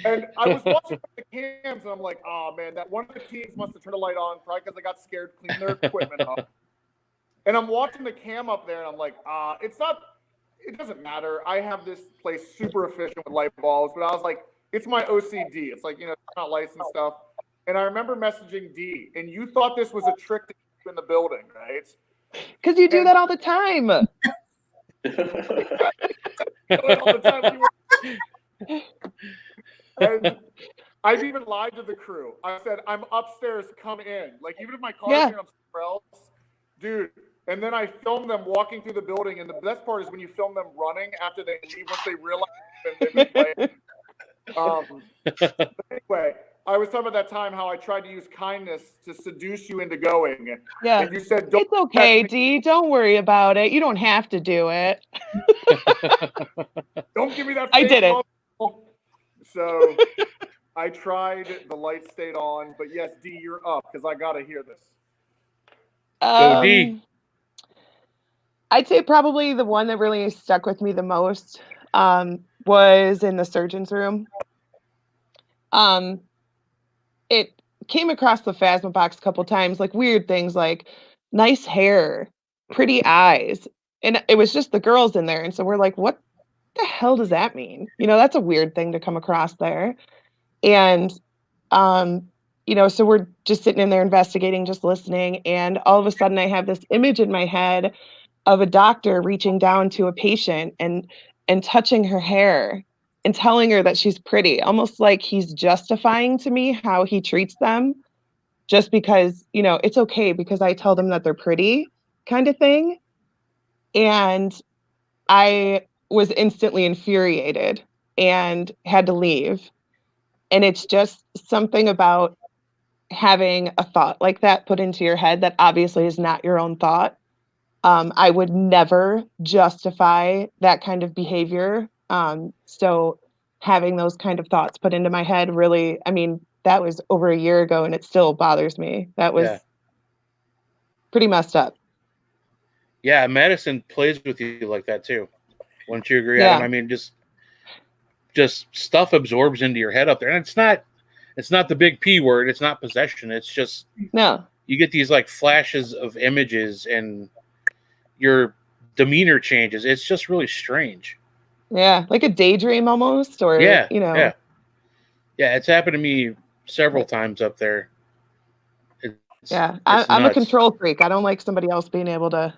And I was watching the cams, and I'm like, oh, man, that one of the teams must have turned the light on, probably because they got scared, cleaned their equipment up. And I'm watching the cam up there, and I'm like, it doesn't matter. I have this place super efficient with light bulbs, but I was like, it's my OCD. It's like, it's not lights and stuff. And I remember messaging D, and you thought this was a trick to keep in the building, right? Because you do that all the time. And I've even lied to the crew. I said, I'm upstairs, come in. Like, even if my car's here, I'm somewhere else. Dude. And then I filmed them walking through the building. And the best part is when you film them running after they leave, once they realize they've been playing. But anyway, I was talking about that time how I tried to use kindness to seduce you into going. Yeah. And you said, it's okay, D. Don't worry about it. You don't have to do it. Don't give me that. I did it. So I tried. The light stayed on. But yes, D, you're up because I got to hear this. Go, D. I'd say probably the one that really stuck with me the most was in the surgeon's room. It came across the Phasma box a couple times, like weird things like nice hair, pretty eyes. And it was just the girls in there. And so we're like, what the hell does that mean? That's a weird thing to come across there. And, so we're just sitting in there investigating, just listening. And all of a sudden I have this image in my head of a doctor reaching down to a patient and touching her hair and telling her that she's pretty, almost like he's justifying to me how he treats them just because, it's okay because I tell them that they're pretty kind of thing. And I was instantly infuriated and had to leave. And it's just something about having a thought like that put into your head that obviously is not your own thought. I would never justify that kind of behavior. So having those kind of thoughts put into my head really, that was over a year ago and it still bothers me. That was pretty messed up. Yeah, Madison plays with you like that too. Wouldn't you agree, Yeah. Adam? Just stuff absorbs into your head up there. And it's not the big P word. It's not possession. It's just, you get these like flashes of images and your demeanor changes. It's just really strange. Yeah. Like a daydream almost, or, Yeah. Yeah, it's happened to me several times up there. I'm a control freak. I don't like somebody else being able to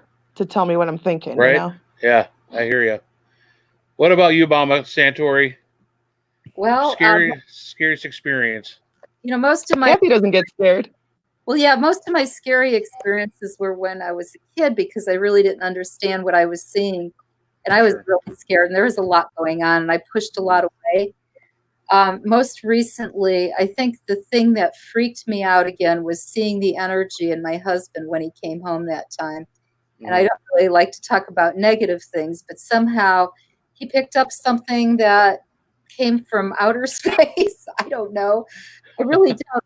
tell me what I'm thinking. Right. Yeah. I hear you. What about you, Bama Santori? Well, scariest experience. Most of my Kathy doesn't get scared. Well, yeah, most of my scary experiences were when I was a kid because I really didn't understand what I was seeing. And I was really scared, and there was a lot going on, and I pushed a lot away. Most recently, I think the thing that freaked me out again was seeing the energy in my husband when he came home that time. And I don't really like to talk about negative things, but somehow he picked up something that came from outer space. I don't know. I really don't.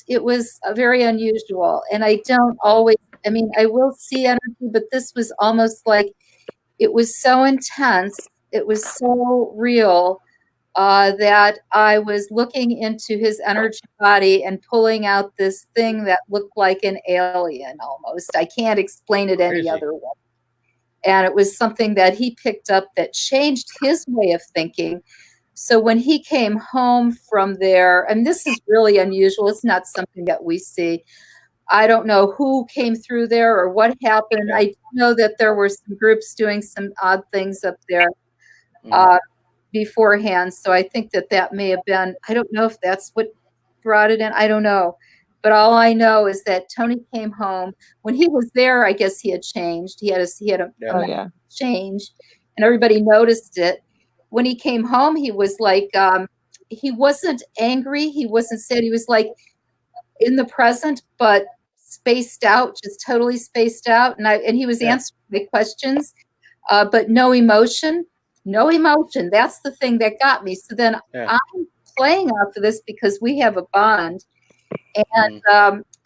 It was very unusual. And I don't always, I will see energy, but this was almost like it was so intense. It was so real that I was looking into his energy body and pulling out this thing that looked like an alien almost. I can't explain it any other way. And it was something that he picked up that changed his way of thinking. So when he came home from there, and this is really unusual, it's not something that we see. I don't know who came through there or what happened. I know that there were some groups doing some odd things up there beforehand. So I think that may have been, I don't know if that's what brought it in. I don't know. But all I know is that Tony came home. When he was there, I guess he had changed. He had a change, and everybody noticed it. When he came home, he was like, he wasn't angry. He wasn't sad. He was like in the present, but spaced out, just totally spaced out. And he was answering the questions, but no emotion. No emotion. That's the thing that got me. So then I'm playing off of this because we have a bond. And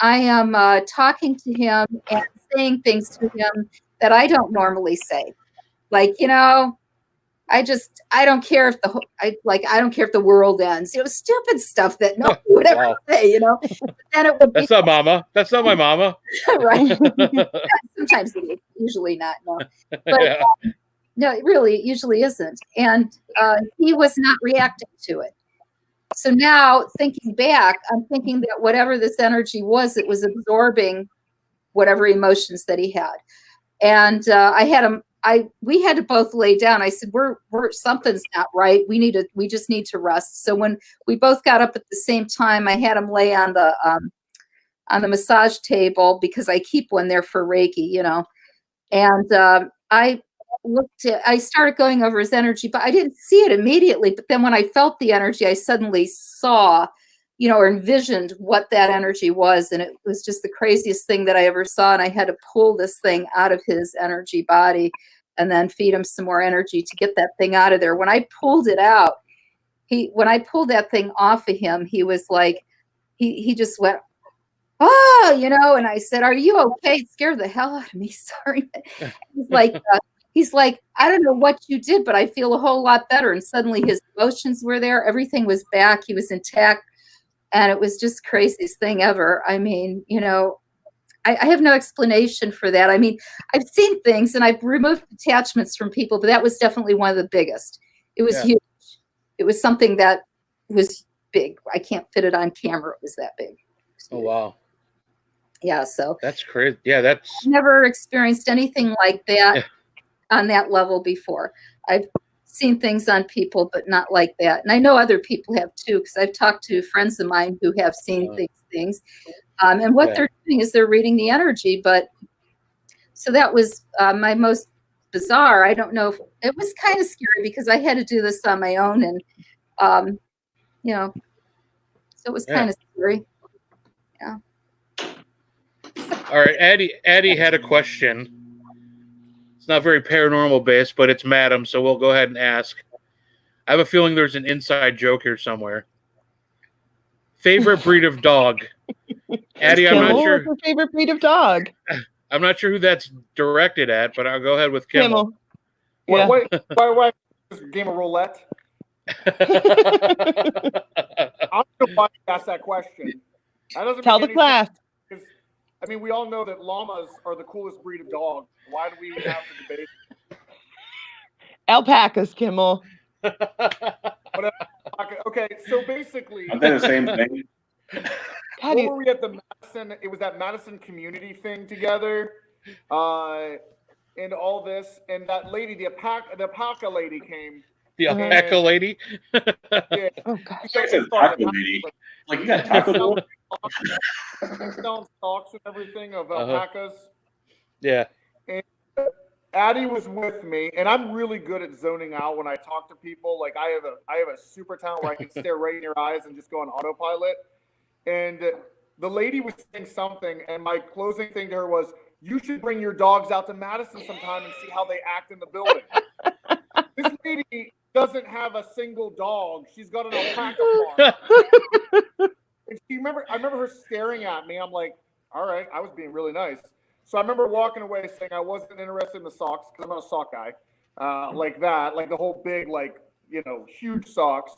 I am talking to him and saying things to him that I don't normally say. Like, I don't care if I don't care if the world ends. Stupid stuff that nobody would ever say, But then it would That's not mama. That's not my mama. Right. Sometimes it is. Usually not. No. But no, really, it usually isn't. And he was not reacting to it. So now thinking back, I'm thinking that whatever this energy was, it was absorbing whatever emotions that he had. And we had to both lay down. I said, we're something's not right. We just need to rest. So when we both got up at the same time, I had him lay on the massage table because I keep one there for Reiki, and I started going over his energy, but I didn't see it immediately. But then when I felt the energy, I suddenly saw, or envisioned what that energy was. And it was just the craziest thing that I ever saw. And I had to pull this thing out of his energy body and then feed him some more energy to get that thing out of there. When I pulled it out, when I pulled that thing off of him, he was like, he just went, oh, and I said, are you okay? It scared the hell out of me. Sorry. He's like, I don't know what you did, but I feel a whole lot better. And suddenly his emotions were there. Everything was back. He was intact. And it was just craziest thing ever. I mean, I have no explanation for that. I mean, I've seen things and I've removed attachments from people, but that was definitely one of the biggest. It was huge. It was something that was big. I can't fit it on camera. It was that big. Oh, wow. Yeah. So that's crazy. Yeah. I've never experienced anything like that on that level before. I've seen things on people, but not like that. And I know other people have too, because I've talked to friends of mine who have seen things. And what they're doing is they're reading the energy. But so that was my most bizarre. I don't know if it was kind of scary because I had to do this on my own. And, so it was kind of scary. Yeah. All right. Addie had a question. It's not very paranormal based, but it's Madam, so we'll go ahead and ask. I have a feeling there's an inside joke here somewhere. Favorite breed of dog? Addie, I'm not sure. What's your favorite breed of dog? I'm not sure who that's directed at, but I'll go ahead with Kimmel. Yeah. Wait, this game of roulette? I don't know why you asked that question. That doesn't Tell the class. Sense, I mean, we all know that llamas are the coolest breed of dog. Why do we even have to debate? Alpacas, Kimmel. Whatever. Okay, so basically, Aren't they the same thing? where were we at the Madison? It was that Madison community thing together, and all this, and that lady, the alpaca lady came, The alpaca lady. Yeah. Oh gosh. It's like a taco lady. Like, you got taco door? Selling stalks and everything of alpacas. Yeah. And Addie was with me, and I'm really good at zoning out when I talk to people. Like I have a super talent where I can stare right in your eyes and just go on autopilot. And the lady was saying something, and my closing thing to her was, "You should bring your dogs out to Madison sometime and see how they act in the building." This lady doesn't have a single dog. She's got an alpaca farm. And I remember her staring at me. I'm like, all right, I was being really nice. So I remember walking away saying I wasn't interested in the socks because I'm not a sock guy, like that, like the whole big, like, huge socks.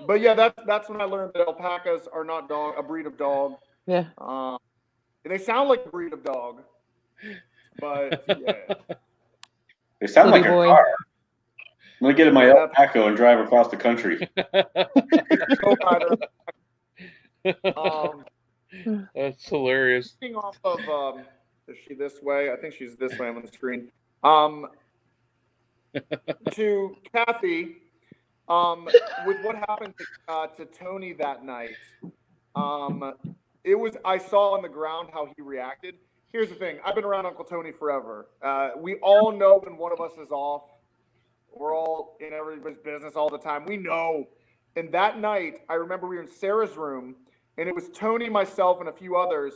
But yeah, that's when I learned that alpacas are not a breed of dog. Yeah. They sound like a breed of dog, but yeah. They sound like a boy. car. I'm gonna get in my alpaca and drive across the country. That's hilarious. Speaking off of, is she this way? I think she's this way on the screen. To Kathy, with what happened to Tony that night, I saw on the ground how he reacted. Here's the thing. I've been around Uncle Tony forever. We all know when one of us is off. We're all in everybody's business all the time. We know. And that night, I remember we were in Sarah's room, and it was Tony, myself, and a few others.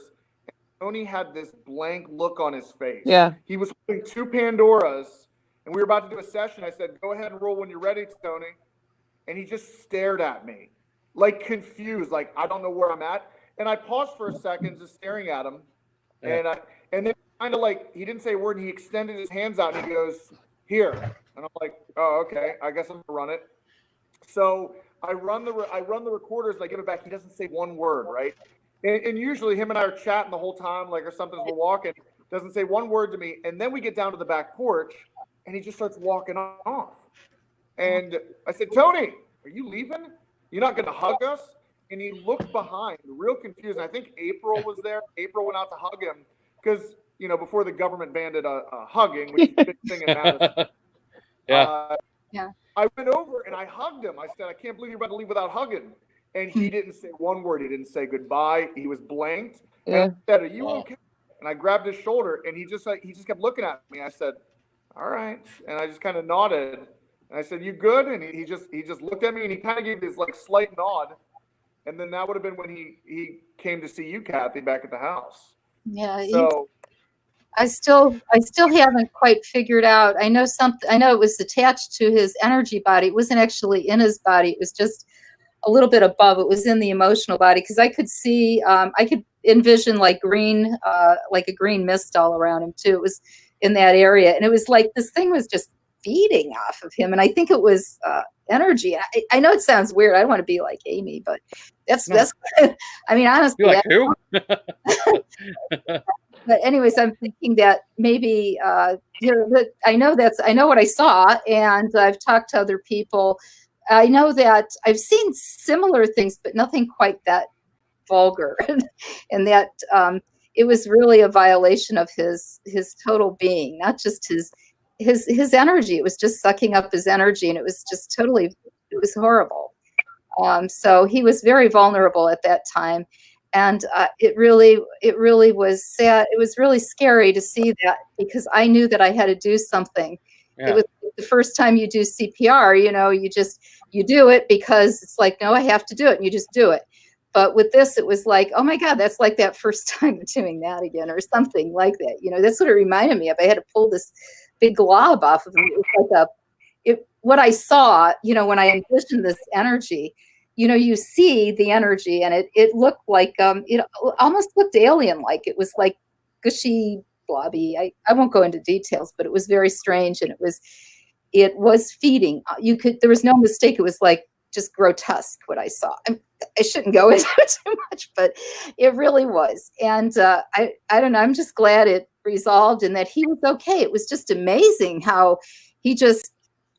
And Tony had this blank look on his face. Yeah. He was holding 2 Pandoras, and we were about to do a session. I said, "Go ahead and roll when you're ready, Tony." And he just stared at me, like confused, like I don't know where I'm at. And I paused for a second, just staring at him. Yeah. And then kind of like, he didn't say a word, and he extended his hands out, and he goes, "Here." And I'm like, "Oh, okay, I guess I'm gonna run it." So I run the recorders, and I give it back. He doesn't say one word, right? And usually him and I are chatting the whole time, like, or something as we're walking. Doesn't say one word to me. And then we get down to the back porch, and he just starts walking off. And I said, "Tony, are you leaving? You're not gonna hug us?" And he looked behind, real confused. And I think April was there. April went out to hug him because, before the government banned hugging, which is a big thing in Madison. Yeah. Yeah. I went over and I hugged him. I said, "I can't believe you're about to leave without hugging." And he didn't say one word. He didn't say goodbye. He was blanked. Yeah. And I said, "Are you okay?" And I grabbed his shoulder, and he just kept looking at me. I said, "All right." And I just kind of nodded. And I said, "You good?" And he just looked at me, and he kind of gave this like slight nod. And then that would have been when he came to see you, Kathy, back at the house. Yeah. So I still haven't quite figured out. I know it was attached to his energy body. It wasn't actually in his body. It was just a little bit above. It was in the emotional body, because I could see, I could envision like a green mist all around him too. It was in that area, and it was like this thing was just feeding off of him. And I think it was energy. I know it sounds weird. I don't want to be like Amy, but that's I mean, honestly, You're like who? But anyways, I'm thinking that maybe that I know what I saw, and I've talked to other people. I know that I've seen similar things, but nothing quite that vulgar, and that it was really a violation of his total being, not just his energy. It was just sucking up his energy, and it was just it was horrible. So he was very vulnerable at that time. And it really was sad. It was really scary to see that, because I knew that I had to do something. Yeah. It was the first time you do CPR, you do it because it's like, no, I have to do it. And you just do it. But with this, it was like, oh my God, that's like that first time doing that again, or something like that. That's what it reminded me of. I had to pull this big glob off of me. It was like what I saw, when I envisioned this energy, you see the energy, and it looked like, it almost looked alien-like. It was like gushy, blobby. I won't go into details, but it was very strange, and it was feeding. There was no mistake. It was like just grotesque what I saw. I shouldn't go into it too much, but it really was. And I don't know. I'm just glad it resolved and that he was okay. It was just amazing how he just.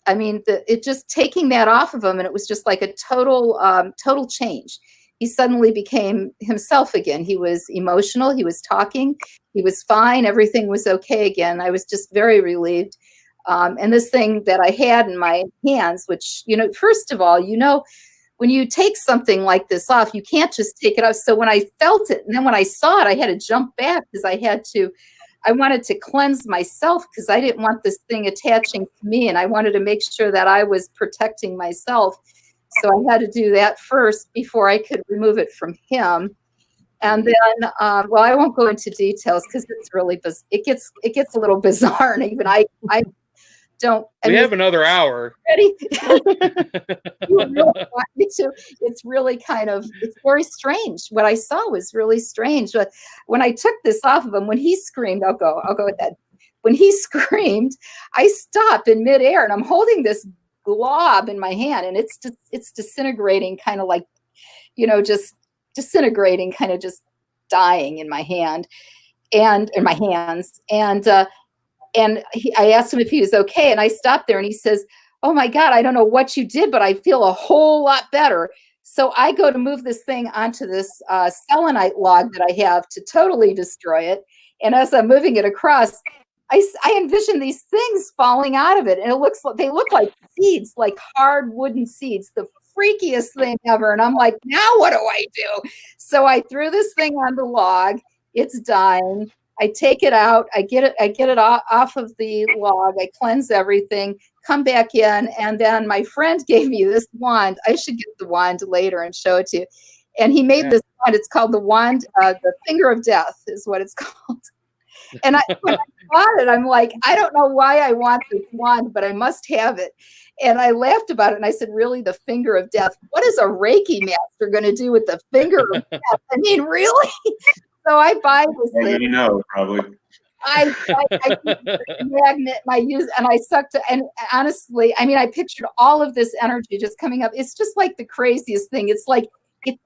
I mean, it just taking that off of him, and it was just like a total change. He suddenly became himself again. He was emotional. He was talking. He was fine. Everything was okay again. I was just very relieved. And this thing that I had in my hands, which, first of all, when you take something like this off, you can't just take it off. So when I felt it, and then when I saw it, I had to jump back because I wanted to cleanse myself because I didn't want this thing attaching to me. And I wanted to make sure that I was protecting myself. So I had to do that first before I could remove it from him. And then, well, I won't go into details because it's really, it gets a little bizarre. And even I don't. We have another hour. Ready? You really want me to? It's really it's very strange. What I saw was really strange. But when I took this off of him, when he screamed, I'll go with that. When he screamed, I stopped in midair and I'm holding this glob in my hand and it's disintegrating, kind of like, just disintegrating, kind of just dying in my hand and in my hands. And I asked him if he was okay. And I stopped there and he says, "Oh my God, I don't know what you did, but I feel a whole lot better." So I go to move this thing onto this selenite log that I have to totally destroy it. And as I'm moving it across, I envision these things falling out of it. And they look like seeds, like hard wooden seeds, the freakiest thing ever. And I'm like, now what do I do? So I threw this thing on the log. It's dying. I take it out. I get it off of the log. I cleanse everything, come back in. And then my friend gave me this wand. I should get the wand later and show it to you. And he made this wand. It's called the wand, the finger of death is what it's called. And when I bought it, I'm like, I don't know why I want this wand, but I must have it. And I laughed about it. And I said, really, the finger of death? What is a Reiki master going to do with the finger of death? I mean, really? So I buy this thing. Probably. I magnet and I sucked it. And honestly, I mean, I pictured all of this energy just coming up. It's just like the craziest thing. It's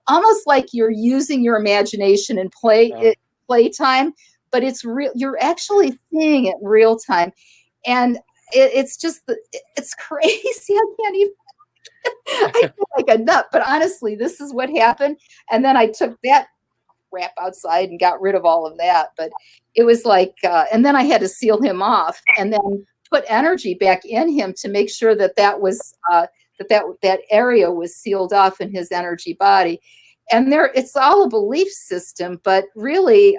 almost like you're using your imagination and playtime, but it's real. You're actually seeing it in real time. And it's crazy. I can't even, I feel like a nut, but honestly, this is what happened. And then I took that crap outside and got rid of all of that. But it was like, and then I had to seal him off and then put energy back in him to make sure that was, that area was sealed off in his energy body. And it's all a belief system, but really,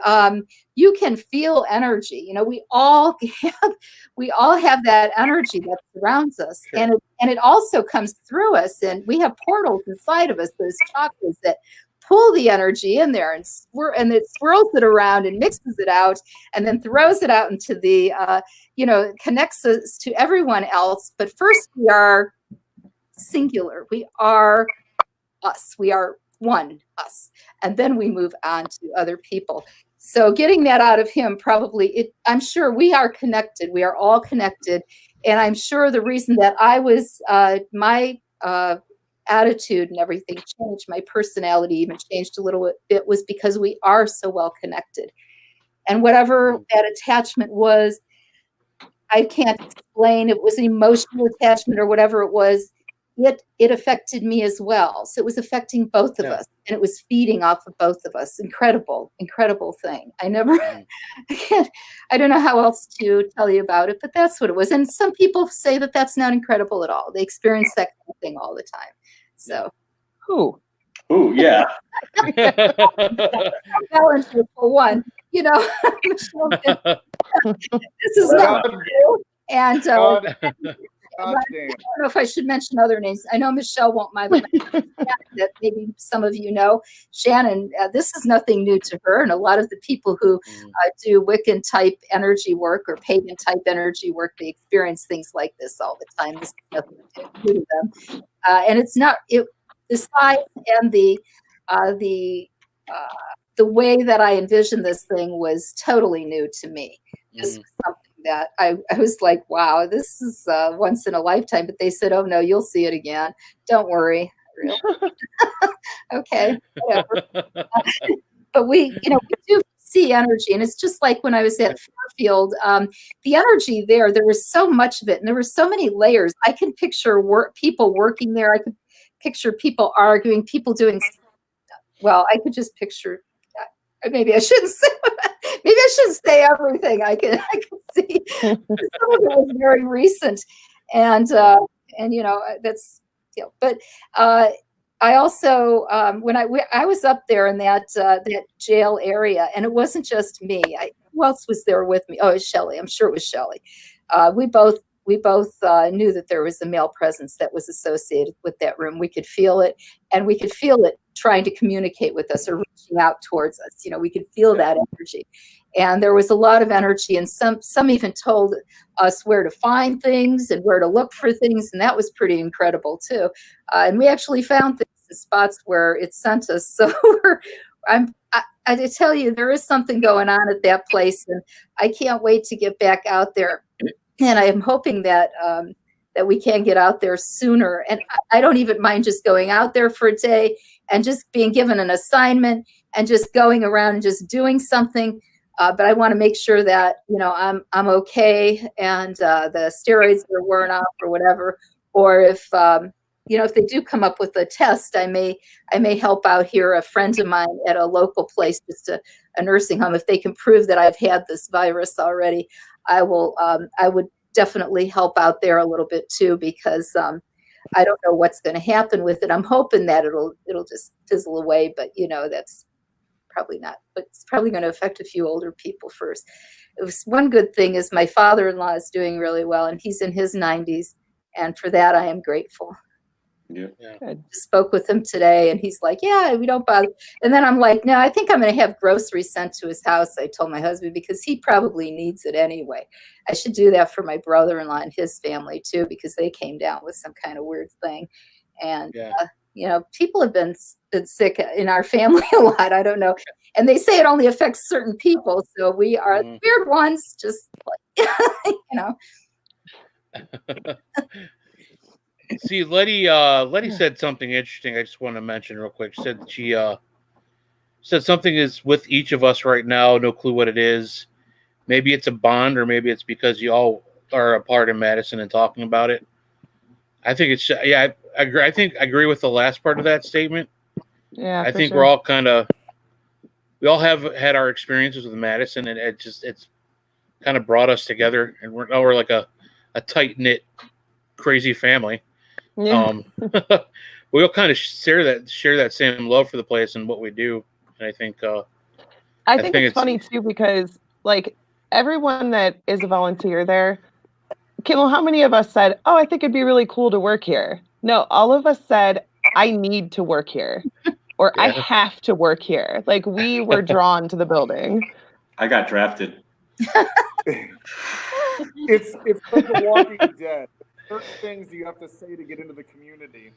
you can feel energy. We all have that energy that surrounds us, sure. and it also comes through us. And we have portals inside of us, those chakras that pull the energy in there, and it swirls it around and mixes it out, and then throws it out into the, connects us to everyone else. But first, we are singular. We are us. We are one, us, and then we move on to other people. So getting that out of him, I'm sure we are connected. We are all connected. And I'm sure the reason that I was, my attitude and everything changed, my personality even changed a little bit, was because we are so well connected. And whatever that attachment was, I can't explain. It was an emotional attachment or whatever it was. It affected me as well. So it was affecting both of us, and it was feeding off of both of us. Incredible thing. I don't know how else to tell you about it, but that's what it was. And some people say that that's not incredible at all. They experience that kind of thing all the time. So, yeah. Volunteer for one, Michelle, this is not new. And I don't know if I should mention other names. I know Michelle won't mind that maybe some of you know. Shannon, this is nothing new to her. And a lot of the people who do Wiccan type energy work or pagan type energy work, they experience things like this all the time. This is nothing new to them. And it's not, the size and the way that I envisioned this thing was totally new to me. This was something that I was like, wow, this is once in a lifetime. But they said, oh no, you'll see it again. Don't worry. Really? Okay, whatever. But we do see energy, and it's just like when I was at Fairfield, the energy there was so much of it, and there were so many layers. I can picture people working there. I could picture people arguing, people doing, well, I could just picture, maybe I shouldn't say, maybe I shouldn't say everything. I can see some of it was very recent, and that's But I also when I was up there in that jail area, and it wasn't just me. Who else was there with me? Oh, it was Shelley. I'm sure it was Shelley. We both knew that there was a male presence that was associated with that room. We could feel it, and we could feel it trying to communicate with us or reaching out towards us. We could feel that energy. And there was a lot of energy, and some even told us where to find things and where to look for things, and that was pretty incredible too. And we actually found things in spots where it sent us. So I tell you, there is something going on at that place, and I can't wait to get back out there. And I am hoping that that we can get out there sooner. And I don't even mind just going out there for a day and just being given an assignment and just going around and just doing something. But I want to make sure that I'm okay, and the steroids are worn off or whatever. Or if if they do come up with a test, I may help out here. A friend of mine at a local place, just a nursing home, if they can prove that I've had this virus already, I would definitely help out there a little bit too, because I don't know what's going to happen with it. I'm hoping that it'll just fizzle away, but that's probably not. But it's probably going to affect a few older people first. It was one good thing is my father-in-law is doing really well, and he's in his 90s, and for that I am grateful. Yeah. I spoke with him today, and he's like, yeah, we don't bother. And then I'm like, no, I think I'm going to have groceries sent to his house. I told my husband, because he probably needs it anyway. I should do that for my brother-in-law and his family too, because they came down with some kind of weird thing. And, people have been sick in our family a lot. I don't know. And they say it only affects certain people. So we are the weird ones, just like, See, Letty said something interesting. I just want to mention real quick. She said something is with each of us right now. No clue what it is. Maybe it's a bond, or maybe it's because you all are a part of Madison and talking about it. I think it's I agree. I agree with the last part of that statement. Yeah, I think we're all we all have had our experiences with Madison, and it's kind of brought us together, and we're like a tight knit, crazy family. Yeah. We all kind of share that same love for the place and what we do, and I think it's funny too, because like everyone that is a volunteer there, Kimmel, how many of us said, oh, I think it'd be really cool to work here? No, all of us said, I need to work here, or I have to work here. Like, we were drawn to the building. I got drafted. It's like The Walking Dead. Certain things you have to say to get into the community,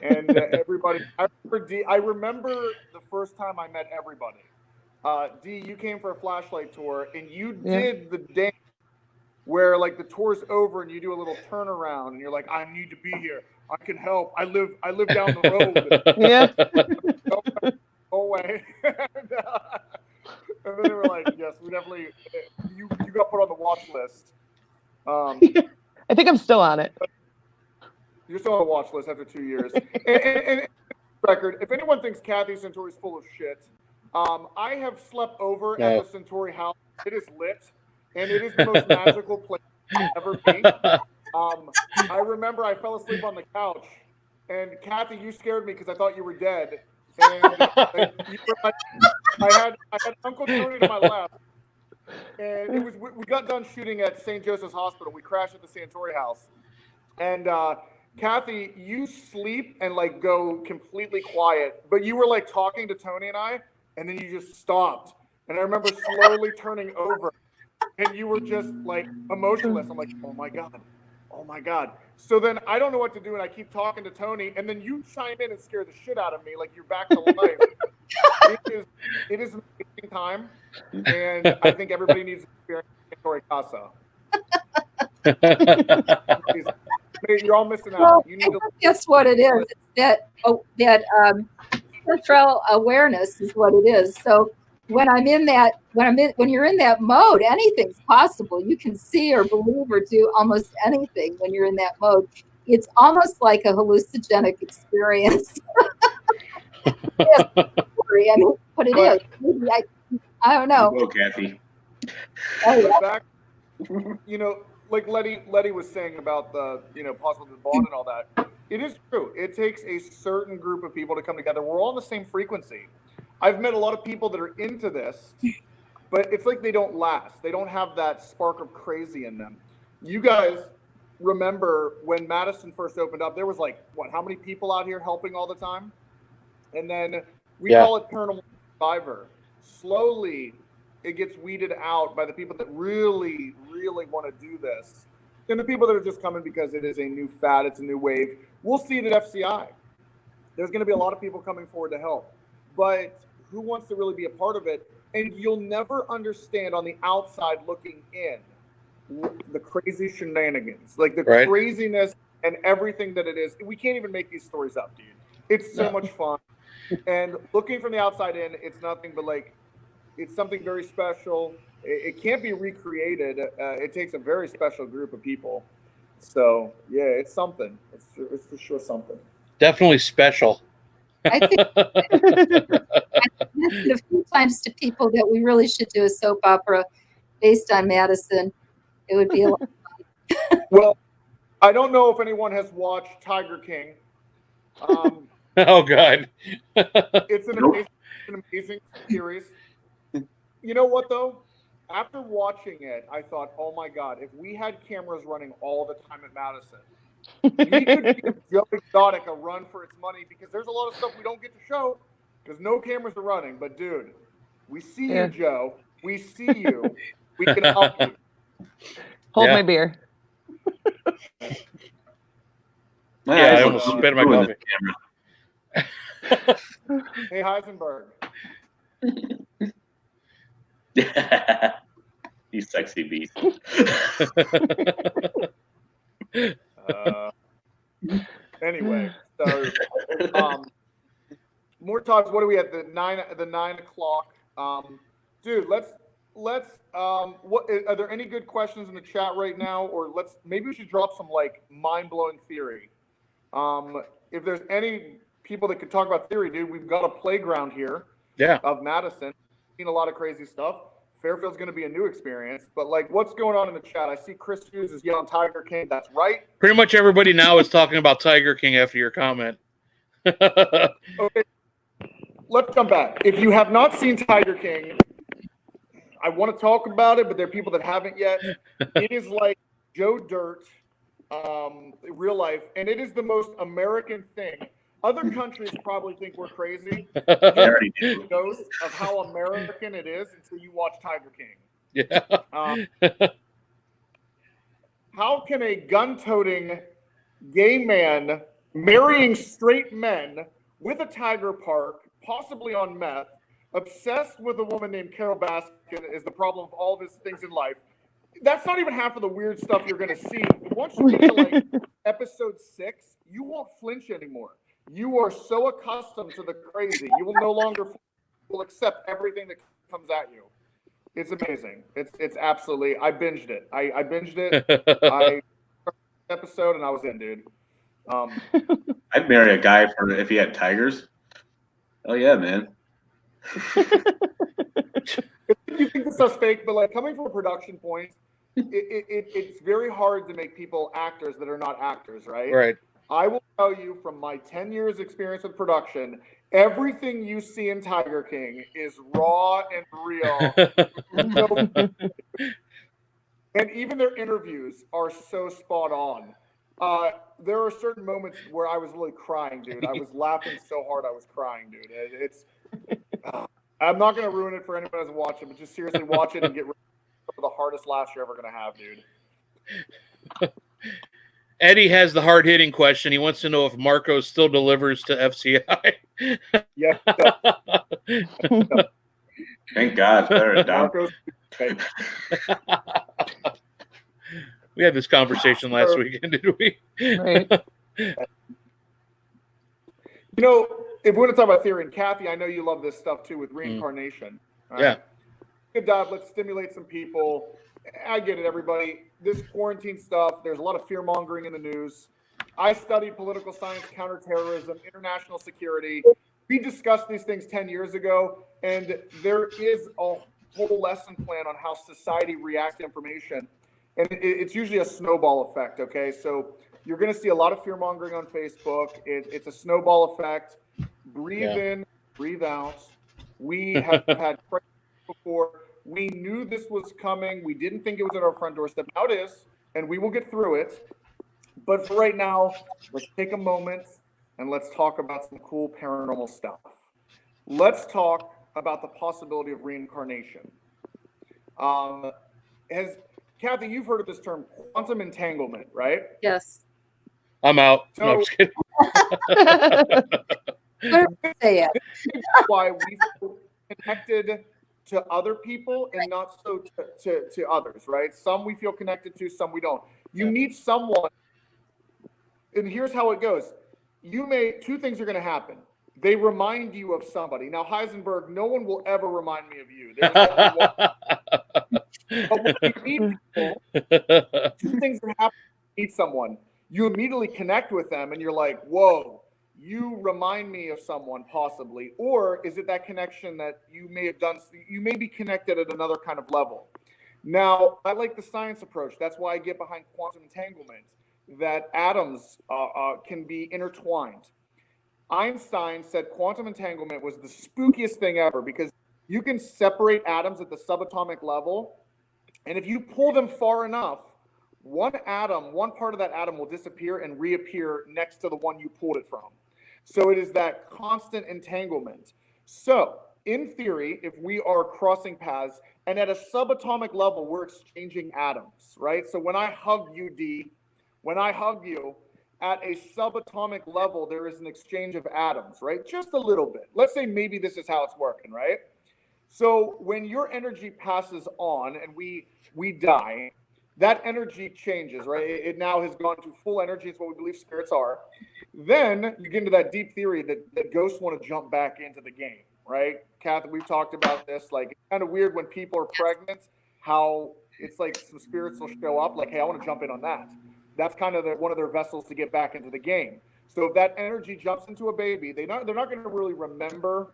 and everybody. I remember the first time I met everybody. D, you came for a flashlight tour, and you did the dance where like the tour's over and you do a little turnaround, and you're like, "I need to be here. I can help. I live down the road." Yeah. Go away. And then they were like, "Yes, we definitely." You got put on the watch list. I think I'm still on it. You're still on the watch list after 2 years. and record, if anyone thinks Kathy Centauri's full of shit, I have slept over at the Centauri house. It is lit, and it is the most magical place I've ever been. I remember I fell asleep on the couch, and Kathy, you scared me because I thought you were dead. And I had Uncle Tony to my left. And we got done shooting at St. Joseph's Hospital. We crashed at the Santori house. And Kathy, you sleep and like go completely quiet, but you were like talking to Tony and I, and then you just stopped. And I remember slowly turning over, and you were just like emotionless. I'm like, oh my God. So then I don't know what to do, and I keep talking to Tony, and then you chime in and scare the shit out of me like you're back to life. It is an amazing time. And I think everybody needs to experience Santori Casa. You're all missing out. You need to. That's what it is. That central awareness is what it is. So when you're in that mode, anything's possible. You can see or believe or do almost anything when you're in that mode. It's almost like a hallucinogenic experience. Yes, I mean, but it is. I don't know. Go, Kathy. Oh, yeah. Back, like Letty was saying about the, possibly the bond and all that. It is true. It takes a certain group of people to come together. We're all on the same frequency. I've met a lot of people that are into this, but it's like they don't last. They don't have that spark of crazy in them. You guys remember when Madison first opened up, there was like, how many people out here helping all the time? And then we call it Paranormal Survivor. Slowly, it gets weeded out by the people that really, really want to do this. And the people that are just coming because it is a new fad, it's a new wave. We'll see it at FCI. There's going to be a lot of people coming forward to help. But who wants to really be a part of it? And you'll never understand on the outside looking in the crazy shenanigans, like the craziness and everything that it is. We can't even make these stories up, dude. It's so much fun. And looking from the outside in, it's nothing but it's something very special. It can't be recreated. It takes a very special group of people. So yeah, it's something. It's for sure something. Definitely special. I think I've mentioned a few times to people that we really should do a soap opera based on Madison. It would be a lot of fun. Well, I don't know if anyone has watched Tiger King. Oh God. It's an amazing series. You know what though? After watching it, I thought, oh my God, if we had cameras running all the time at Madison, we could give Joe Exotic a run for its money, because there's a lot of stuff we don't get to show because no cameras are running. But dude, we see you, Joe. We see you. We can help you. Hold my beer. I almost spit in my coffee. Hey, Heisenberg. You sexy beast. Anyway, so more talks. What are we at? The 9 o'clock. Dude, let's what are there any good questions in the chat right now? Or maybe we should drop some mind-blowing theory. If there's any people that could talk about theory, dude, we've got a playground here. Yeah. Of Madison. Seen a lot of crazy stuff. Fairfield's going to be a new experience, but what's going on in the chat? I see Chris Hughes is yelling Tiger King. That's right. Pretty much everybody now is talking about Tiger King after your comment. Okay, let's jump back. If you have not seen Tiger King, I want to talk about it, but there are people that haven't yet. It is like Joe Dirt, real life, and it is the most American thing. Other countries probably think we're crazy. You already do. Ghost of how American it is until you watch Tiger King. Yeah. How can a gun-toting gay man marrying straight men with a tiger park, possibly on meth, obsessed with a woman named Carol Baskin is the problem of all of his things in life? That's not even half of the weird stuff you're going to see. Once you get to episode 6, you won't flinch anymore. You are so accustomed to the crazy. You will no longer accept everything that comes at you. It's amazing. It's absolutely. I binged it. I binged it. I episode and I was in, dude. I'd marry a guy if he had tigers. Oh yeah, man. You think this stuff's fake, but coming from a production point, it's very hard to make people actors that are not actors, right? Right. I will tell you from my 10 years experience with production, everything you see in Tiger King is raw and real. And even their interviews are so spot on. There are certain moments where I was really crying, dude. I was laughing so hard I was crying, dude. I'm not going to ruin it for anyone who hasn't watched it, but just seriously watch it and get rid of the hardest laughs you're ever going to have, dude. Eddie has the hard-hitting question. He wants to know if Marco still delivers to FCI. Yeah. Thank God. Better down. We had this conversation last weekend, did we? Right. If we want to talk about theory, and Kathy, I know you love this stuff too with reincarnation. Yeah. Good job. Let's stimulate some people. I get it, everybody. This quarantine stuff, there's a lot of fear-mongering in the news. I studied political science, counterterrorism, international security. We discussed these things 10 years ago, and there is a whole lesson plan on how society reacts to information. And it's usually a snowball effect, okay? So you're going to see a lot of fear-mongering on Facebook. It's a snowball effect. Breathe in, breathe out. We have had before. We knew this was coming. We didn't think it was at our front doorstep. Now it is, and we will get through it. But for right now, let's take a moment and let's talk about some cool paranormal stuff. Let's talk about the possibility of reincarnation. Kathy, you've heard of this term, quantum entanglement, right? Yes. I'm out. So, no, I'm just kidding. Say it. Why we feel connected to other people and not so to others, right? Some we feel connected to, some we don't. You meet someone, and here's how it goes. Two things are going to happen. They remind you of somebody. Now, Heisenberg, no one will ever remind me of you. There's only one. But when you meet people, two things are happening. You meet someone, you immediately connect with them, and you're like, whoa, you remind me of someone possibly. Or is it that connection that you may have done? You may be connected at another kind of level. Now, I like the science approach. That's why I get behind quantum entanglement, that atoms can be intertwined. Einstein said quantum entanglement was the spookiest thing ever because you can separate atoms at the subatomic level, and if you pull them far enough, one part of that atom will disappear and reappear next to the one you pulled it from. So it is that constant entanglement. So in theory, if we are crossing paths and at a subatomic level, we're exchanging atoms, right? So when I hug you, D, when I hug you, at a subatomic level, there is an exchange of atoms, right? Just a little bit. Let's say maybe this is how it's working, right? So when your energy passes on and we die, that energy changes, right? It now has gone to full energy. It's what we believe spirits are. Then you get into that deep theory that ghosts want to jump back into the game, right? Kathy, we've talked about this. Like, it's kind of weird when people are pregnant, how it's like some spirits will show up like, hey, I want to jump in on that. That's kind of one of their vessels to get back into the game. So if that energy jumps into a baby, they're not going to really remember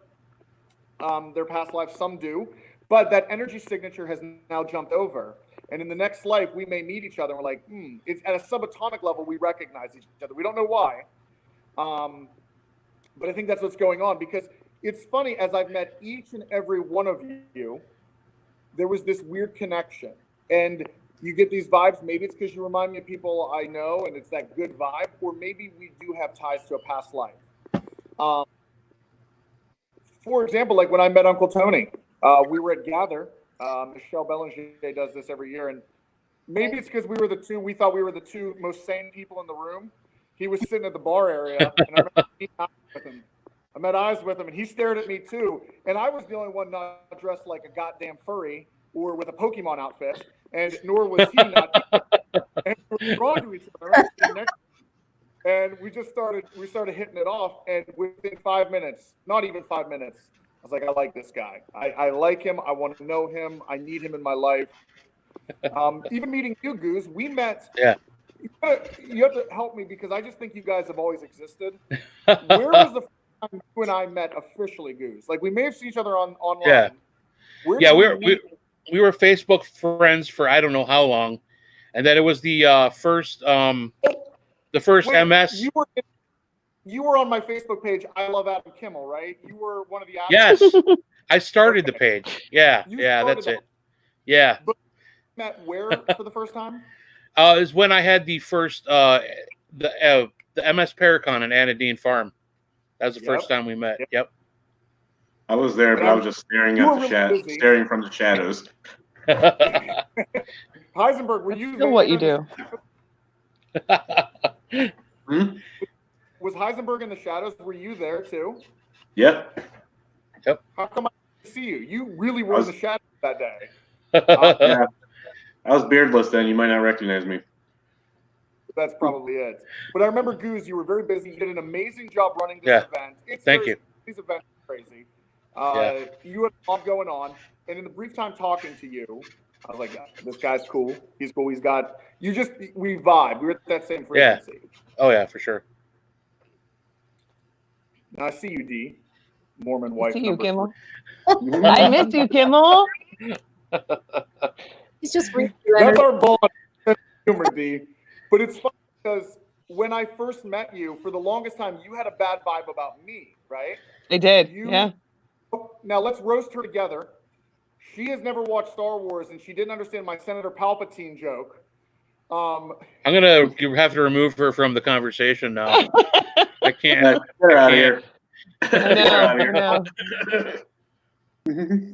their past life. Some do, but that energy signature has now jumped over. And in the next life, we may meet each other. And we're like, it's at a subatomic level. We recognize each other. We don't know why. But I think that's what's going on, because it's funny, as I've met each and every one of you, there was this weird connection. And you get these vibes. Maybe it's because you remind me of people I know, and it's that good vibe. Or maybe we do have ties to a past life. For example, like when I met Uncle Tony, we were at Gather. Michelle Belanger does this every year, and maybe it's because we thought we were the two most sane people in the room. He was sitting at the bar area, and I remember meeting eyes with him. I met eyes with him, and he stared at me too. And I was the only one not dressed like a goddamn furry or with a Pokemon outfit, and nor was he not. And we were drawn to each other. And we started hitting it off, and within 5 minutes, not even 5 minutes, I was like, I like this guy. I like him. I want to know him. I need him in my life. Even meeting you, Goose, we met. Yeah. You have to help me because I just think you guys have always existed. Where was the first time you and I met officially, Goose? Like, we may have seen each other online. Yeah. We were Facebook friends for I don't know how long, and then it was the first MS. You were on my Facebook page. I love Adam Kimmel, right? You were one of the Yes, I started the page. Yeah, that's it. Yeah. But you met where for the first time? Is when I had the first the MS Paracon in Anadine Farm. That was the first time we met. Yep. I was there, but I was just staring staring from the shadows. Heisenberg, were you there? What you do? Was Heisenberg in the shadows? Were you there too? Yep. How come I didn't see you? You really were in the shadows that day. Yeah. I was beardless then. You might not recognize me. That's probably it. But I remember, Goose, you were very busy. You did an amazing job running this event. Thank you. These events are crazy. You had a lot going on. And in the brief time talking to you, I was like, this guy's cool. He's cool. We vibe. We were at that same frequency. Yeah. Oh, yeah, for sure. Now I see you, D. Mormon wife. I see you, Kimmel. I miss you, Kimmel. He's just That's our bond. Humor, D. But it's funny because when I first met you, for the longest time, you had a bad vibe about me, right? I did. Yeah. Now let's roast her together. She has never watched Star Wars, and she didn't understand my Senator Palpatine joke. I'm gonna have to remove her from the conversation now. I can't. Get her out of here. I know.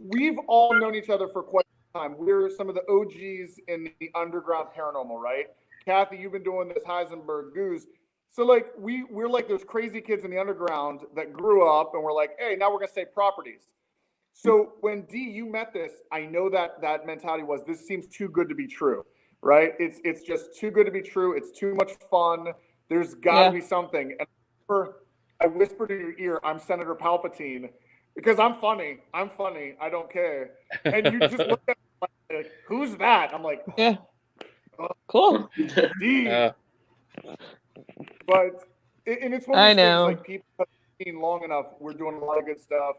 We've all known each other for quite some time. We're some of the OGs in the underground paranormal, right? Kathy, you've been doing this Heisenberg Goose. So like we're like those crazy kids in the underground that grew up and we're like, hey, now we're gonna say properties. So when D, you met this, I know that mentality was this seems too good to be true, right? It's just too good to be true. It's too much fun. There's gotta be something. And I whispered in your ear, I'm Senator Palpatine. Because I'm funny. I don't care. And you just look at me like, who's that? I'm like, yeah. Cool. D. But and it's one of those things like people have seen long enough. We're doing a lot of good stuff.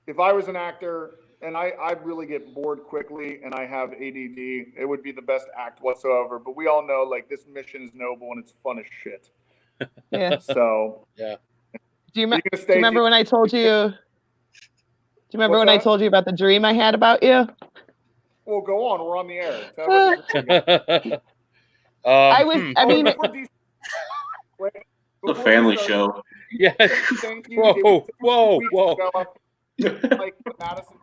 If I was an actor and I really get bored quickly and I have ADD, it would be the best act whatsoever. But we all know like this mission is noble and it's fun as shit. Yeah. So yeah. Do you remember when I told you? Do you remember when I told you about the dream I had about you? Well, go on. We're on the air. I mean, the family show. Yeah. Thank you. Whoa. Like the Madison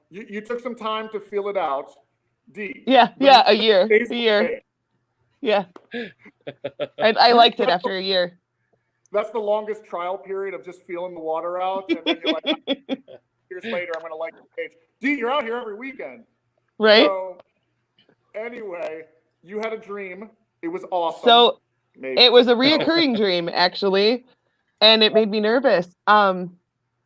you took some time to feel it out. D. Yeah, a year. Yeah. I liked it after a year. That's the longest trial period of just feeling the water out, and then you're like, years later, I'm going to like the page. D, you're out here every weekend. Right. So, anyway, you had a dream. It was awesome. So, it was a reoccurring dream, actually, and it made me nervous.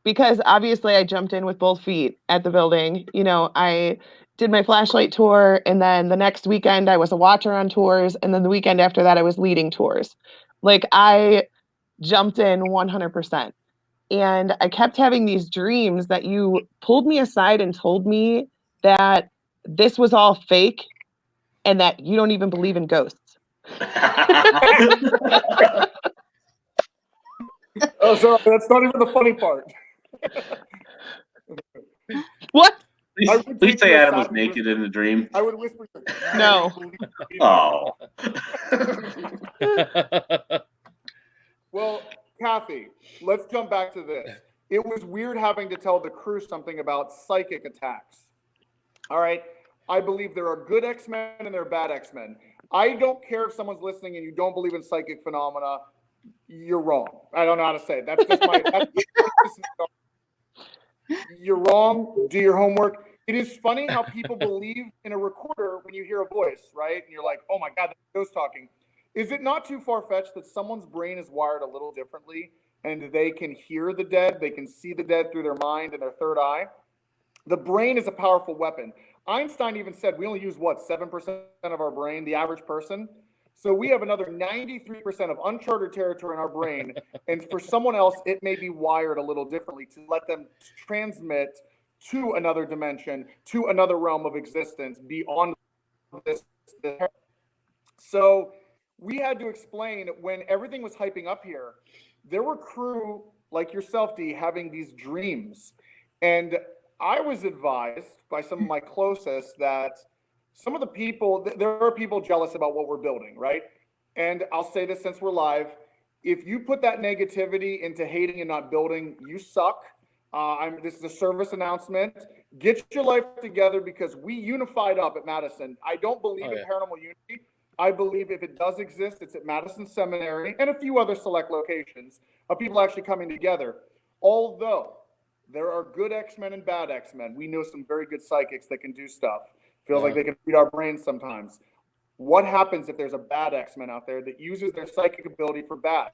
Because obviously I jumped in with both feet at the building. You know, I did my flashlight tour, and then the next weekend I was a watcher on tours, and then the weekend after that I was leading tours. Like, I jumped in 100%. And I kept having these dreams that you pulled me aside and told me that this was all fake and that you don't even believe in ghosts. Oh, sorry, that's not even the funny part. What? Please say Adam was naked in the dream. I would whisper. No. Oh. Well, Kathy, let's jump back to this. It was weird having to tell the crew something about psychic attacks. All right. I believe there are good X-Men and there are bad X-Men. I don't care if someone's listening and you don't believe in psychic phenomena. You're wrong. I don't know how to say it. That's just my. You're wrong. Do your homework. It is funny how people believe in a recorder when you hear a voice, right? And you're like, oh my God, that's ghost talking. Is it not too far-fetched that someone's brain is wired a little differently and they can hear the dead, they can see the dead through their mind and their third eye? The brain is a powerful weapon. Einstein even said we only use, 7% of our brain, the average person? So we have another 93% of uncharted territory in our brain. And for someone else, it may be wired a little differently to let them transmit to another dimension, to another realm of existence beyond this. So we had to explain when everything was hyping up here, there were crew like yourself, D, having these dreams. And I was advised by some of my closest that some of the people, there are people jealous about what we're building, right? And I'll say this since we're live. If you put that negativity into hating and not building, you suck. This is a service announcement. Get your life together because we unified up at Madison. I don't believe in paranormal unity. I believe if it does exist, it's at Madison Seminary and a few other select locations of people actually coming together. Although there are good X-Men and bad X-Men. We know some very good psychics that can do stuff. Feels like they can read our brains sometimes. What happens if there's a bad X-Men out there that uses their psychic ability for bad?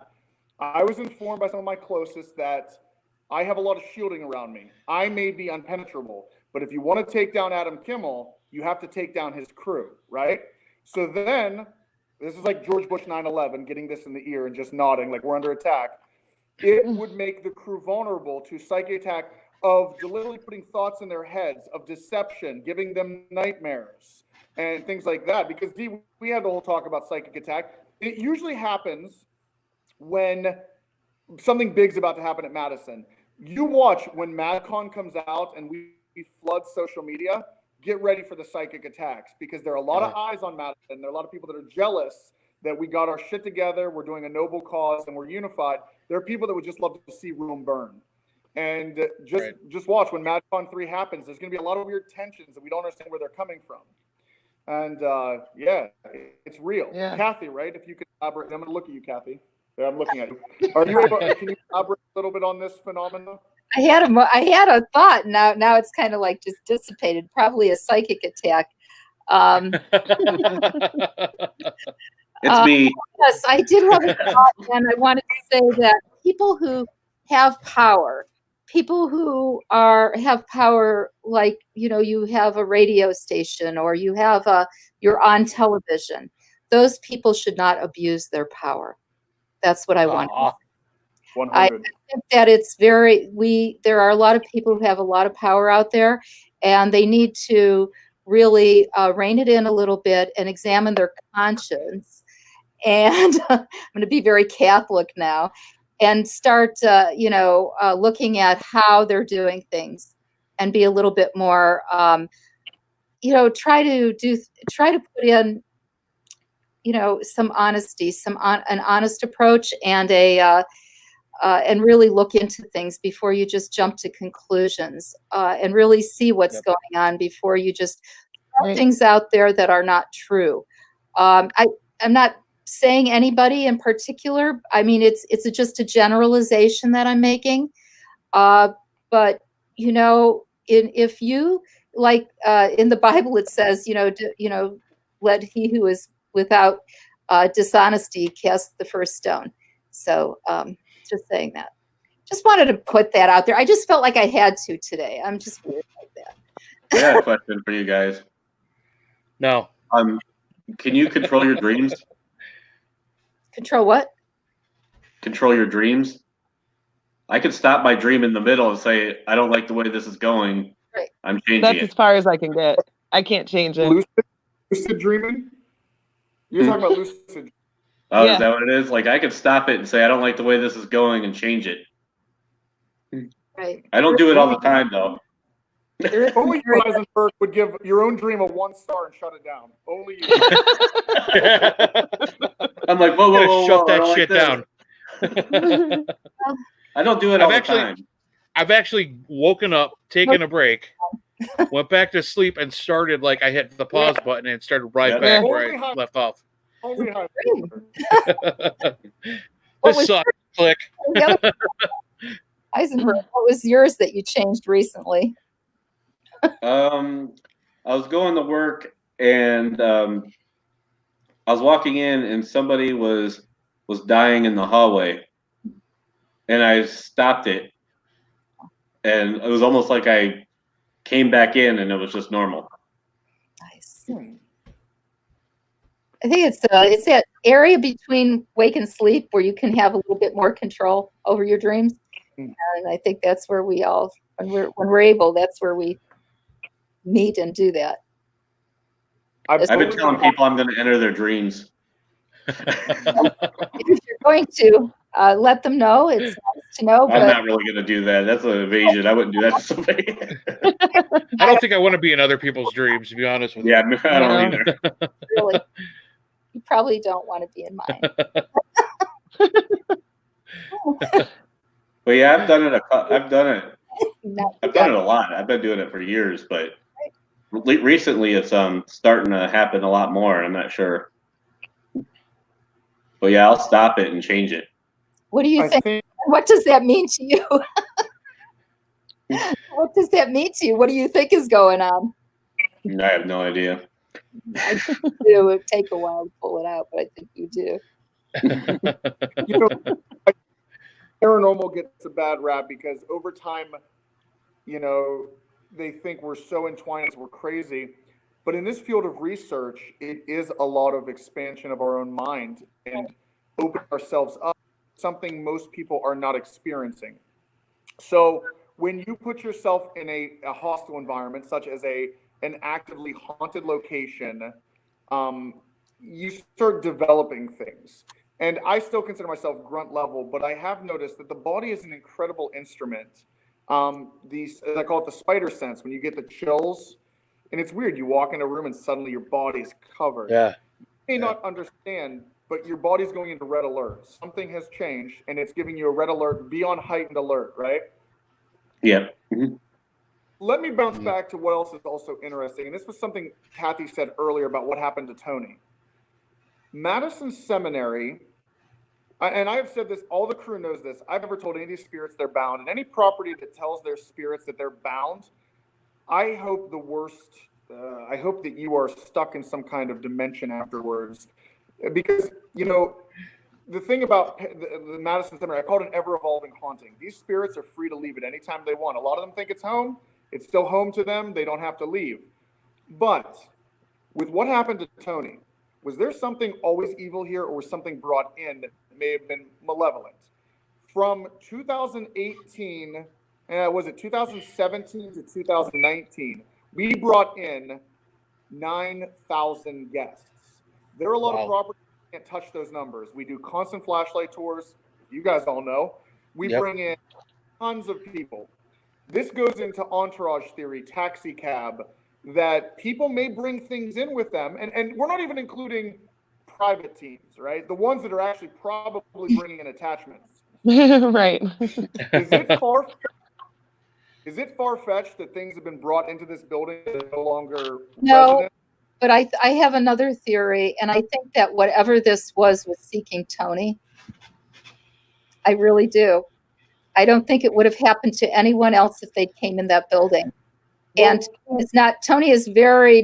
I was informed by some of my closest that I have a lot of shielding around me. I may be unpenetrable, but if you want to take down Adam Kimmel, you have to take down his crew, right? So then, this is like George Bush 9/11, getting this in the ear and just nodding like we're under attack. It would make the crew vulnerable to psychic attack. of deliberately putting thoughts in their heads, of deception, giving them nightmares, and things like that. Because we had the whole talk about psychic attack. It usually happens when something big's about to happen at Madison. You watch when MadCon comes out and we flood social media, get ready for the psychic attacks, because there are a lot of eyes on Madison. There are a lot of people that are jealous that we got our shit together, we're doing a noble cause, and we're unified. There are people that would just love to see Rome burn. And just watch when MadCon 3 happens. There's going to be a lot of weird tensions that we don't understand where they're coming from. And yeah, it's real. Yeah. Kathy, right? If you could elaborate, I'm going to look at you, Kathy. Yeah, I'm looking at you. Are you able? Can you elaborate a little bit on this phenomenon? I had a thought. Now it's kind of like just dissipated. Probably a psychic attack. It's me. Yes, I did have a thought, and I wanted to say that people who have power, people who have power, like, you know, you have a radio station or you have you're on television. Those people should not abuse their power. That's what I want. I think that it's there are a lot of people who have a lot of power out there, and they need to really rein it in a little bit and examine their conscience. And I'm going to be very Catholic now and start, looking at how they're doing things and be a little bit more, try to put in, some honesty, an honest approach, and and really look into things before you just jump to conclusions, and really see what's going on before you just throw things out there that are not true. I'm not saying anybody in particular. I mean, it's just a generalization that I'm making. But if you like, in the Bible it says, let he who is without dishonesty cast the first stone. So just saying that. Just wanted to put that out there. I just felt like I had to today. I'm just weird like that. I got a question for you guys. No. Can you control your dreams? Control what? Control your dreams. I could stop my dream in the middle and say, I don't like the way this is going. Right. I'm changing That's it. as far as I can get. I can't change it. Lucid dreaming? You're talking about lucid dreaming. Oh, yeah. Is that what it is? Like, I could stop it and say, I don't like the way this is going, and change it. Right. I don't do it all the time, though. Only you, Eisenberg, would give your own dream a 1 star and shut it down. Only you. I'm like, whoa, shut that shit down. I don't do it all the time. I've actually woken up, taken a break, went back to sleep, and started like I hit the pause button and started right back where I left off. Only This sucks. Click. Eisenberg, what was yours that you changed recently? I was going to work, and I was walking in, and somebody was dying in the hallway, and I stopped it, and it was almost like I came back in, and it was just normal. Nice. I think it's that area between wake and sleep where you can have a little bit more control over your dreams, and I think that's where we all, when we're able, that's where we meet and do that. I've been telling people I'm going to enter their dreams. If you're going to let them know, it's nice to know. I'm not really going to do that. That's an evasion. I wouldn't do that to somebody. I don't think I want to be in other people's dreams, to be honest with you. Yeah, I don't either. Really, you probably don't want to be in mine. But yeah, I've done it a lot. I've been doing it for years, but recently it's starting to happen a lot more. I'm not sure, but yeah, I'll stop it and change it. What do you think? What does that mean to you? What does that mean to you? What do you think is going on? I have no idea. I think you do. It would take a while to pull it out, but I think you do. Paranormal gets a bad rap because over time, they think we're so entwined, we're crazy. But in this field of research, it is a lot of expansion of our own mind and opening ourselves up, something most people are not experiencing. So when you put yourself in a hostile environment, such as an actively haunted location, you start developing things. And I still consider myself grunt level, but I have noticed that the body is an incredible instrument. I call it the spider sense, when you get the chills. And it's weird. You walk in a room and suddenly your body's covered. Yeah. You may not understand, but your body's going into red alert. Something has changed, and it's giving you a red alert. Be on heightened alert, right? Yeah. Mm-hmm. Let me bounce back to what else is also interesting. And this was something Kathy said earlier about what happened to Tony. Madison Seminary, and I've said this, all the crew knows this. I've never told any of these spirits they're bound. And any property that tells their spirits that they're bound, I hope the worst. I hope that you are stuck in some kind of dimension afterwards. Because, the thing about the Madison Seminary, I call it an ever-evolving haunting. These spirits are free to leave at any time they want. A lot of them think it's home. It's still home to them. They don't have to leave. But with what happened to Tony, was there something always evil here, or was something brought in that may have been malevolent? From 2018, was it 2017 to 2019, we brought in 9,000 guests. There are a lot of properties that can't touch those numbers. We do constant flashlight tours. You guys all know. We bring in tons of people. This goes into entourage theory, taxi cab, that people may bring things in with them. And we're not even including private teams, right? The ones that are actually probably bringing in attachments. Right. Is it far-fetched that things have been brought into this building that are no longer resident? But I have another theory, and I think that whatever this was seeking Tony. I really do. I don't think it would have happened to anyone else if they came in that building. And it's not, Tony is a very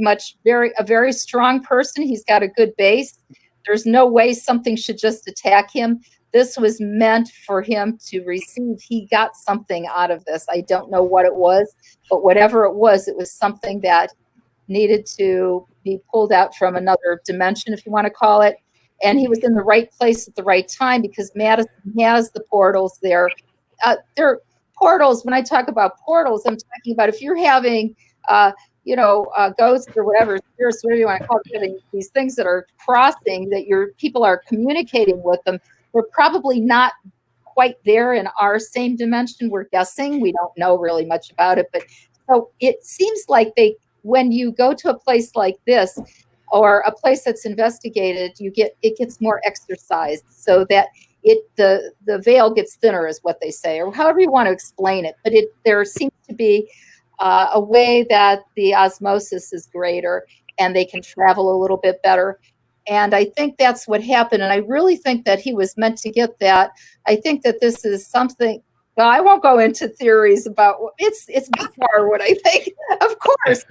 strong person. He's got a good base. There's no way something should just attack him. This was meant for him to receive. He got something out of this. I don't know what it was, but whatever it was something that needed to be pulled out from another dimension, if you want to call it. And he was in the right place at the right time, because Madison has the portals there. They're portals. When I talk about portals, I'm talking about if you're having, ghosts or whatever, spirits, whatever you want to call it, these things that are crossing, that your people are communicating with them. We're probably not quite there in our same dimension. We're guessing. We don't know really much about it. But so it seems like when you go to a place like this, or a place that's investigated, it gets more exercised, so that the veil gets thinner, is what they say, or however you want to explain it. But there seems to be a way that the osmosis is greater, and they can travel a little bit better. And I think that's what happened. And I really think that he was meant to get that. I think that this is something. Well, I won't go into theories about it's bizarre what I think. Of course,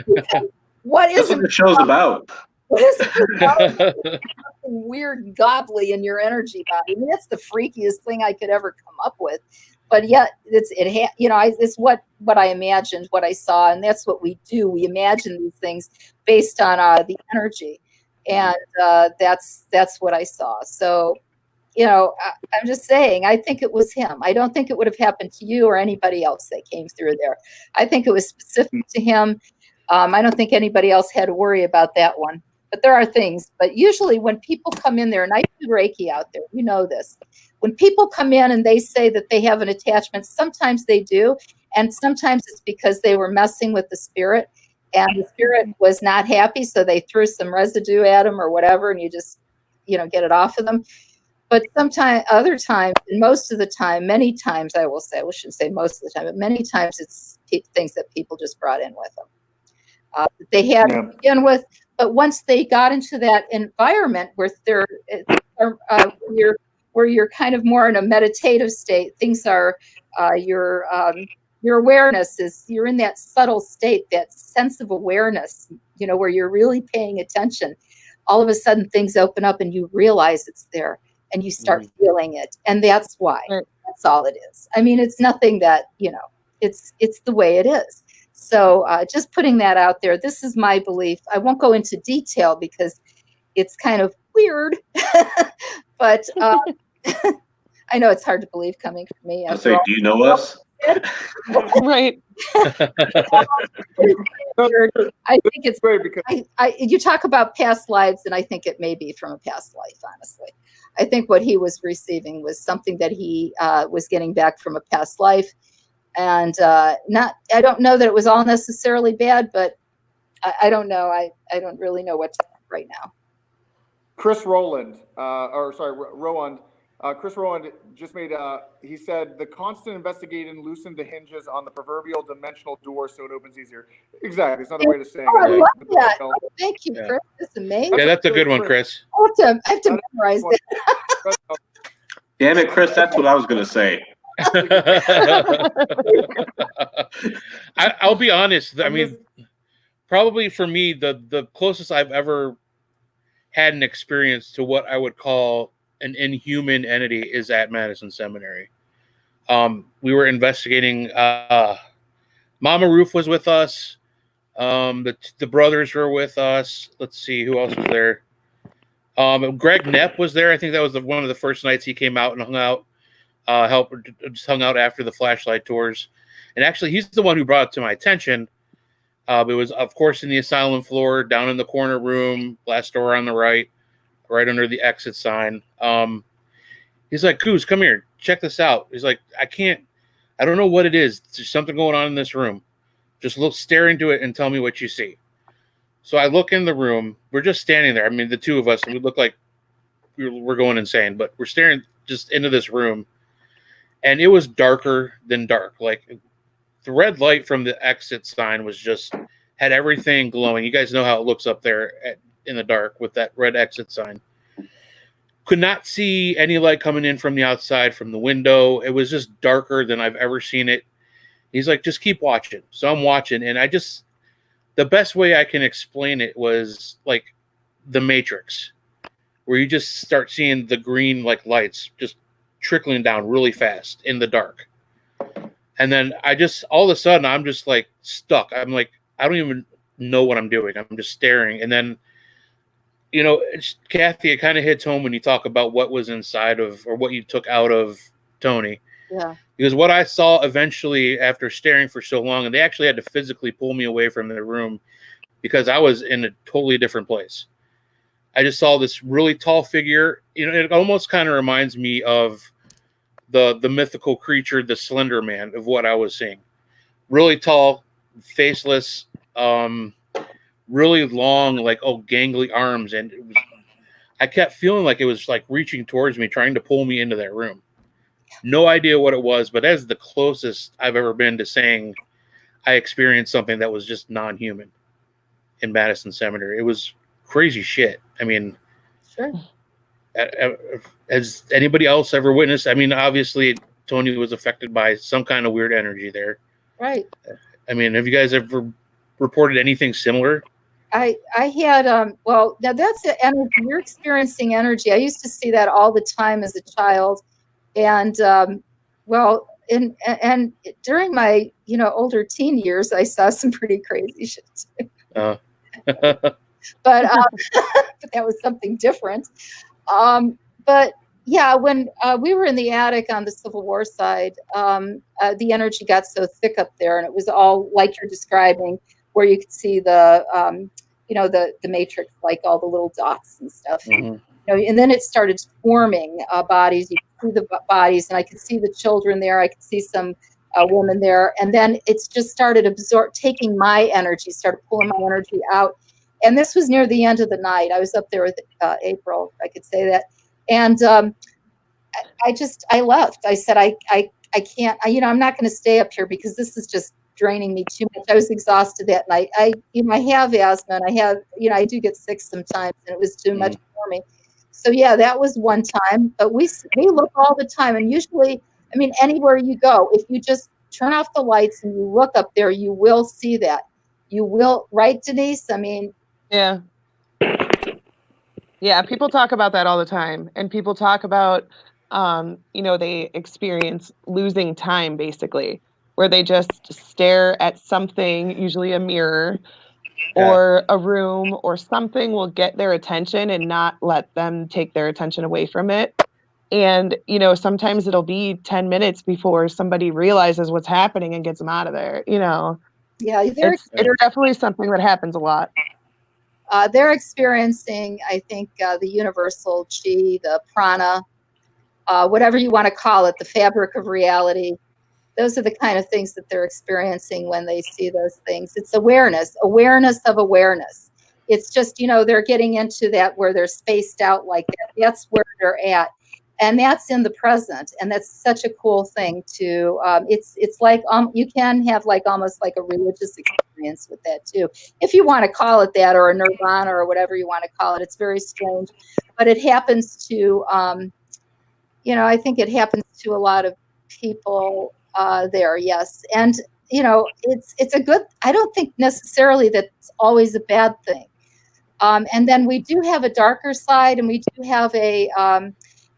what is what the show's about? What is it? Something weird, gobbly in your energy body. I mean, that's the freakiest thing I could ever come up with. But yet, it's what I imagined, what I saw, and that's what we do. We imagine these things based on the energy, and that's what I saw. So, I'm just saying, I think it was him. I don't think it would have happened to you or anybody else that came through there. I think it was specific to him. I don't think anybody else had to worry about that one. But there are things. But usually when people come in there, and I do Reiki out there, you know this. When people come in and they say that they have an attachment, sometimes they do. And sometimes it's because they were messing with the spirit. And the spirit was not happy, so they threw some residue at them or whatever, and you just, get it off of them. But sometimes, other times, and most of the time, many times, I will say, I shouldn't say most of the time, but many times it's things that people just brought in with them. They had to begin with, but once they got into that environment where you're kind of more in a meditative state, things are your awareness is, you're in that subtle state, that sense of awareness, where you're really paying attention. All of a sudden, things open up and you realize it's there, and you start feeling it, and that's why. That's all it is. I mean, it's nothing that it's the way it is. So just putting that out there, this is my belief. I won't go into detail because it's kind of weird, but I know it's hard to believe coming from me. I say, do you know us? Right. I think it's great because you talk about past lives, and I think it may be from a past life, honestly. I think what he was receiving was something that he was getting back from a past life. And I don't know that it was all necessarily bad, but I don't know. I don't really know what to think right now. Chris Rowland, Rowand. Chris Rowland just made, he said, the constant investigating loosened the hinges on the proverbial dimensional door so it opens easier. Exactly. It's not a way to say it. I love that. Oh, thank you, Chris. That's amazing. Yeah, that's a good one, Chris. I have to memorize that. Damn it, Chris, that's what I was going to say. I'll be honest. I mean, probably for me, the closest I've ever had an experience to what I would call an inhuman entity is at Madison Seminary. We were investigating. Mama Ruth was with us. The brothers were with us. Let's see who else was there. Greg Knepp was there. I think that was one of the first nights he came out and hung out. Just hung out after the flashlight tours. And actually, he's the one who brought it to my attention. It was, of course, in the asylum floor, down in the corner room, glass door on the right under the exit sign. He's like, Goose, come here, check this out. He's like, I don't know what it is. There's something going on in this room. Just stare into it and tell me what you see. So I look in the room. We're just standing there. I mean, the two of us, and we look like we're going insane, but we're staring just into this room. And it was darker than dark. Like the red light from the exit sign had everything glowing. You guys know how it looks up there in the dark with that red exit sign. Could not see any light coming in from the outside from the window. It was just darker than I've ever seen it. He's like, just keep watching. So I'm watching, and the best way I can explain it was like the Matrix, where you just start seeing the green like lights just trickling down really fast in the dark. And then all of a sudden, I'm just like stuck. I'm like, I don't even know what I'm doing. I'm just staring. And then, Kathy, it kind of hits home when you talk about what was inside of, or what you took out of Tony. Yeah. Because what I saw eventually after staring for so long, and they actually had to physically pull me away from the room because I was in a totally different place. I just saw this really tall figure. It almost kind of reminds me of the mythical creature, the Slender Man, of what I was seeing. Really tall, faceless, really long, gangly arms. And I kept feeling like it was like reaching towards me, trying to pull me into that room. No idea what it was, but that's the closest I've ever been to saying I experienced something that was just non-human in Madison Seminary. It was crazy shit. I mean, sure. Has anybody else ever witnessed? I mean, obviously, Tony was affected by some kind of weird energy there. Right. I mean, have you guys ever reported anything similar? I had, now that's the energy. You're experiencing energy. I used to see that all the time as a child. And, and during my, older teen years, I saw some pretty crazy shit too. But that was something different. But yeah, when we were in the attic on the Civil War side, the energy got so thick up there, and it was all like you're describing, where you could see the matrix, like all the little dots and stuff. Mm-hmm. And then it started forming bodies. You could see the bodies, and I could see the children there. I could see some women there, and then it's just started taking my energy, started pulling my energy out. And this was near the end of the night. I was up there with April, if I could say that. And I left. I said, I can't, I'm not going to stay up here because this is just draining me too much. I was exhausted that night. I have asthma, and I do get sick sometimes, and it was too much for me. So yeah, that was one time, but we look all the time. And usually, anywhere you go, if you just turn off the lights and you look up there, you will see that. You will, right, Denise? Yeah. Yeah, people talk about that all the time. And people talk about, they experience losing time, basically, where they just stare at something, usually a mirror or a room or something will get their attention and not let them take their attention away from it. And, you know, sometimes it'll be 10 minutes before somebody realizes what's happening and gets them out of there, you know. Yeah, It's definitely something that happens a lot. They're experiencing, I think, the universal chi, the prana, whatever you want to call it, the fabric of reality. Those are the kind of things that they're experiencing when they see those things. It's awareness of awareness. It's just, you know, they're getting into that where they're spaced out like that. That's where they're at. And that's in the present. And that's such a cool thing to, it's like, you can have like almost like a religious experience with that too. If you want to call it that, or a nirvana or whatever you want to call it. It's very strange, but it happens to, you know, I think it happens to a lot of people there. Yes. And, you know, it's a good, I don't think necessarily that's always a bad thing. And then we do have a darker side, and we do have a,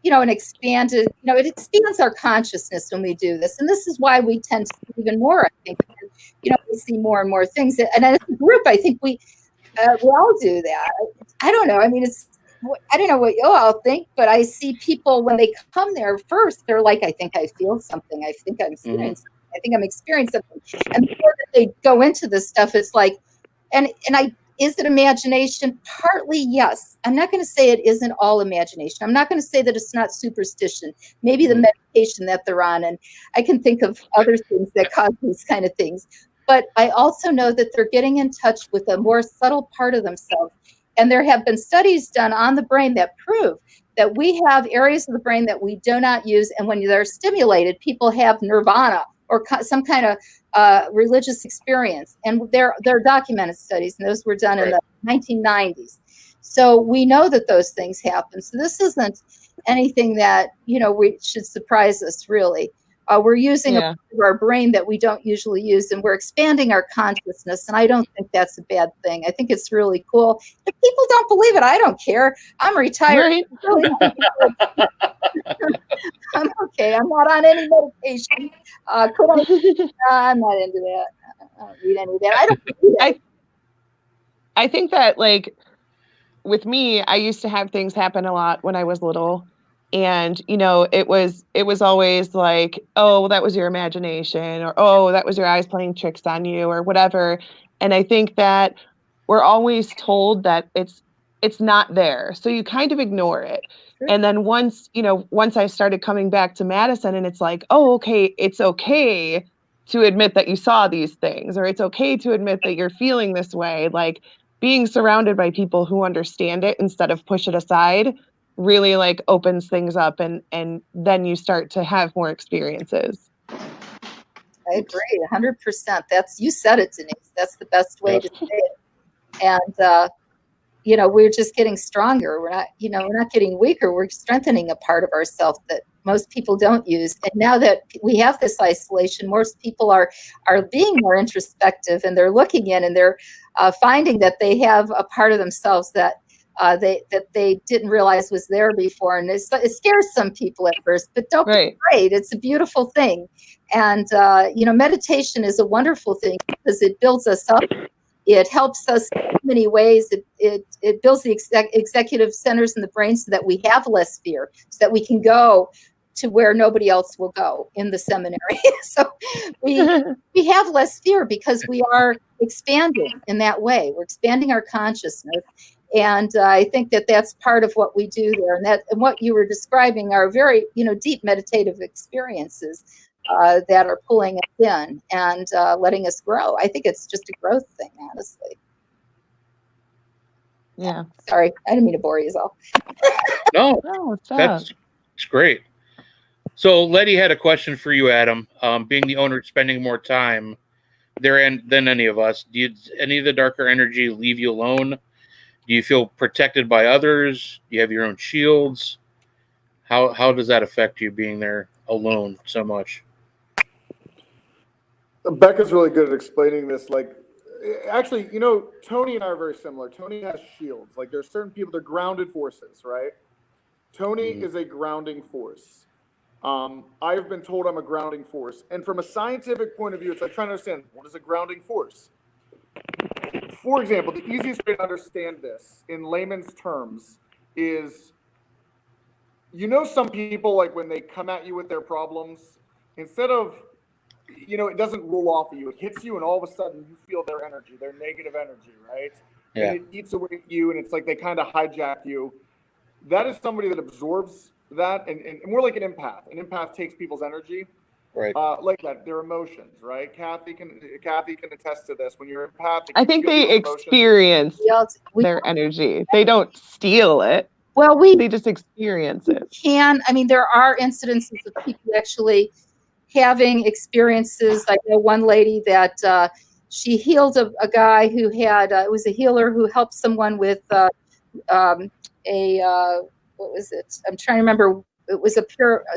you know, an expanded, you know, it expands our consciousness when we do this. And this is why we tend to see even more, I think, you know, we see more and more things. And as a group, I think we all do that. I don't know. I mean, I don't know what you all think, but I see people when they come there first, they're like, I think I feel something. I think I'm feeling something. I think I'm experiencing something. And before they go into this stuff, it's like, is it imagination? Partly, yes. I'm not going to say it isn't all imagination. I'm not going to say that it's not superstition. Maybe the medication that they're on, and I can think of other things that cause these kind of things. But I also know that they're getting in touch with a more subtle part of themselves. And there have been studies done on the brain that prove that we have areas of the brain that we do not use. And when they're stimulated, people have nirvana or some kind of religious experience. And they're documented studies, and those were done in the 1990s. So we know that those things happen. So this isn't anything that, you know, we should surprise us, really. We're using a part of our brain that we don't usually use, and we're expanding our consciousness. And I don't think that's a bad thing. I think it's really cool. If people don't believe it, I don't care. I'm retired. Right. I'm okay. I'm not on any medication. I'm not into that. I don't read any of that. I don't read that. I think that, like, with me, I used to have things happen a lot when I was little. And, you know, it was always like, oh, well, that was your imagination, or, oh, that was your eyes playing tricks on you, or whatever. And I think that we're always told that it's not there. So you kind of ignore it. Sure. And then once I started coming back to Madison, and it's like, oh, okay, it's okay to admit that you saw these things, or it's okay to admit that you're feeling this way. Like, being surrounded by people who understand it instead of push it aside really, like, opens things up, and then you start to have more experiences. I agree 100%. You said it, Denise. That's the best way to say it. And you know, we're just getting stronger. We're not getting weaker. We're strengthening a part of ourselves that most people don't use. And now that we have this isolation, most people are being more introspective, and they're looking in, and they're finding that they have a part of themselves that they didn't realize was there before. And it scares some people at first, but don't be afraid. It's a beautiful thing. And, you know, meditation is a wonderful thing because it builds us up. It helps us in many ways. It builds the executive centers in the brain so that we have less fear, so that we can go to where nobody else will go, in the seminary. So we have less fear because we are expanding in that way. We're expanding our consciousness. And I think that that's part of what we do there. And what you were describing are very, you know, deep meditative experiences that are pulling us in and letting us grow. I think it's just a growth thing, honestly. Yeah. Sorry, I didn't mean to bore you all. No, that's great. So Letty had a question for you, Adam. Being the owner, spending more time there than any of us, did any of the darker energy leave you alone? Do you feel protected by others? Do you have your own shields? How does that affect you, being there alone so much? Becca's really good at explaining this. Like, actually, you know, Tony and I are very similar. Tony has shields. Like, there's certain people, they're grounded forces, right? Tony is a grounding force. I've been told I'm a grounding force. And from a scientific point of view, it's like trying to understand, what is a grounding force? For example, the easiest way to understand this in layman's terms is you know, some people, like when they come at you with their problems, instead of, you know, it doesn't roll off of you. It hits you, and all of a sudden you feel their energy, their negative energy, right? Yeah. And it eats away at you, and it's like they kind of hijack you. That is somebody that absorbs that, and more like an empath. An empath takes people's energy, Right. like that, their emotions, right? Kathy can attest to this. When you're empathic, I think they experience their energy. They don't steal it. Well, they just experience it. I mean, there are incidences of people actually having experiences. I know one lady that she healed a guy who had, it was a healer who helped someone with what was it? I'm trying to remember. It was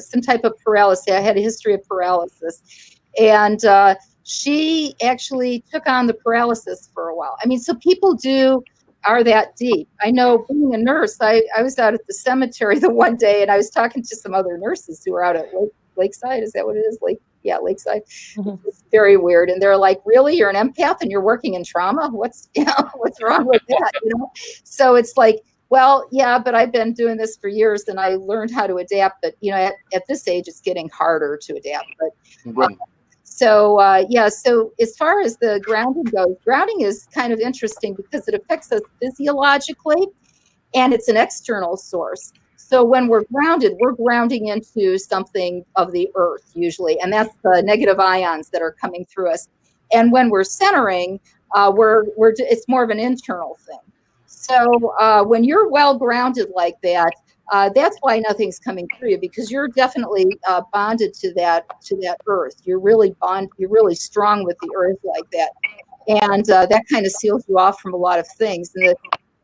some type of paralysis. I had a history of paralysis. And she actually took on the paralysis for a while. I mean, so people are that deep. I know, being a nurse, I was out at the cemetery the one day, and I was talking to some other nurses who were out at Lakeside. Is that what it is? Lakeside. Mm-hmm. It's very weird. And they're like, really? You're an empath and you're working in trauma? What's wrong with that? So it's like, well, yeah, but I've been doing this for years and I learned how to adapt. But, at this age, it's getting harder to adapt. But so as far as the grounding goes, grounding is kind of interesting because it affects us physiologically, and it's an external source. So when we're grounding into something of the earth usually, and that's the negative ions that are coming through us. And when we're centering, it's more of an internal thing. So when you're well grounded like that, that's why nothing's coming through you, because you're definitely bonded to that earth. You're really strong with the earth like that, and that kind of seals you off from a lot of things.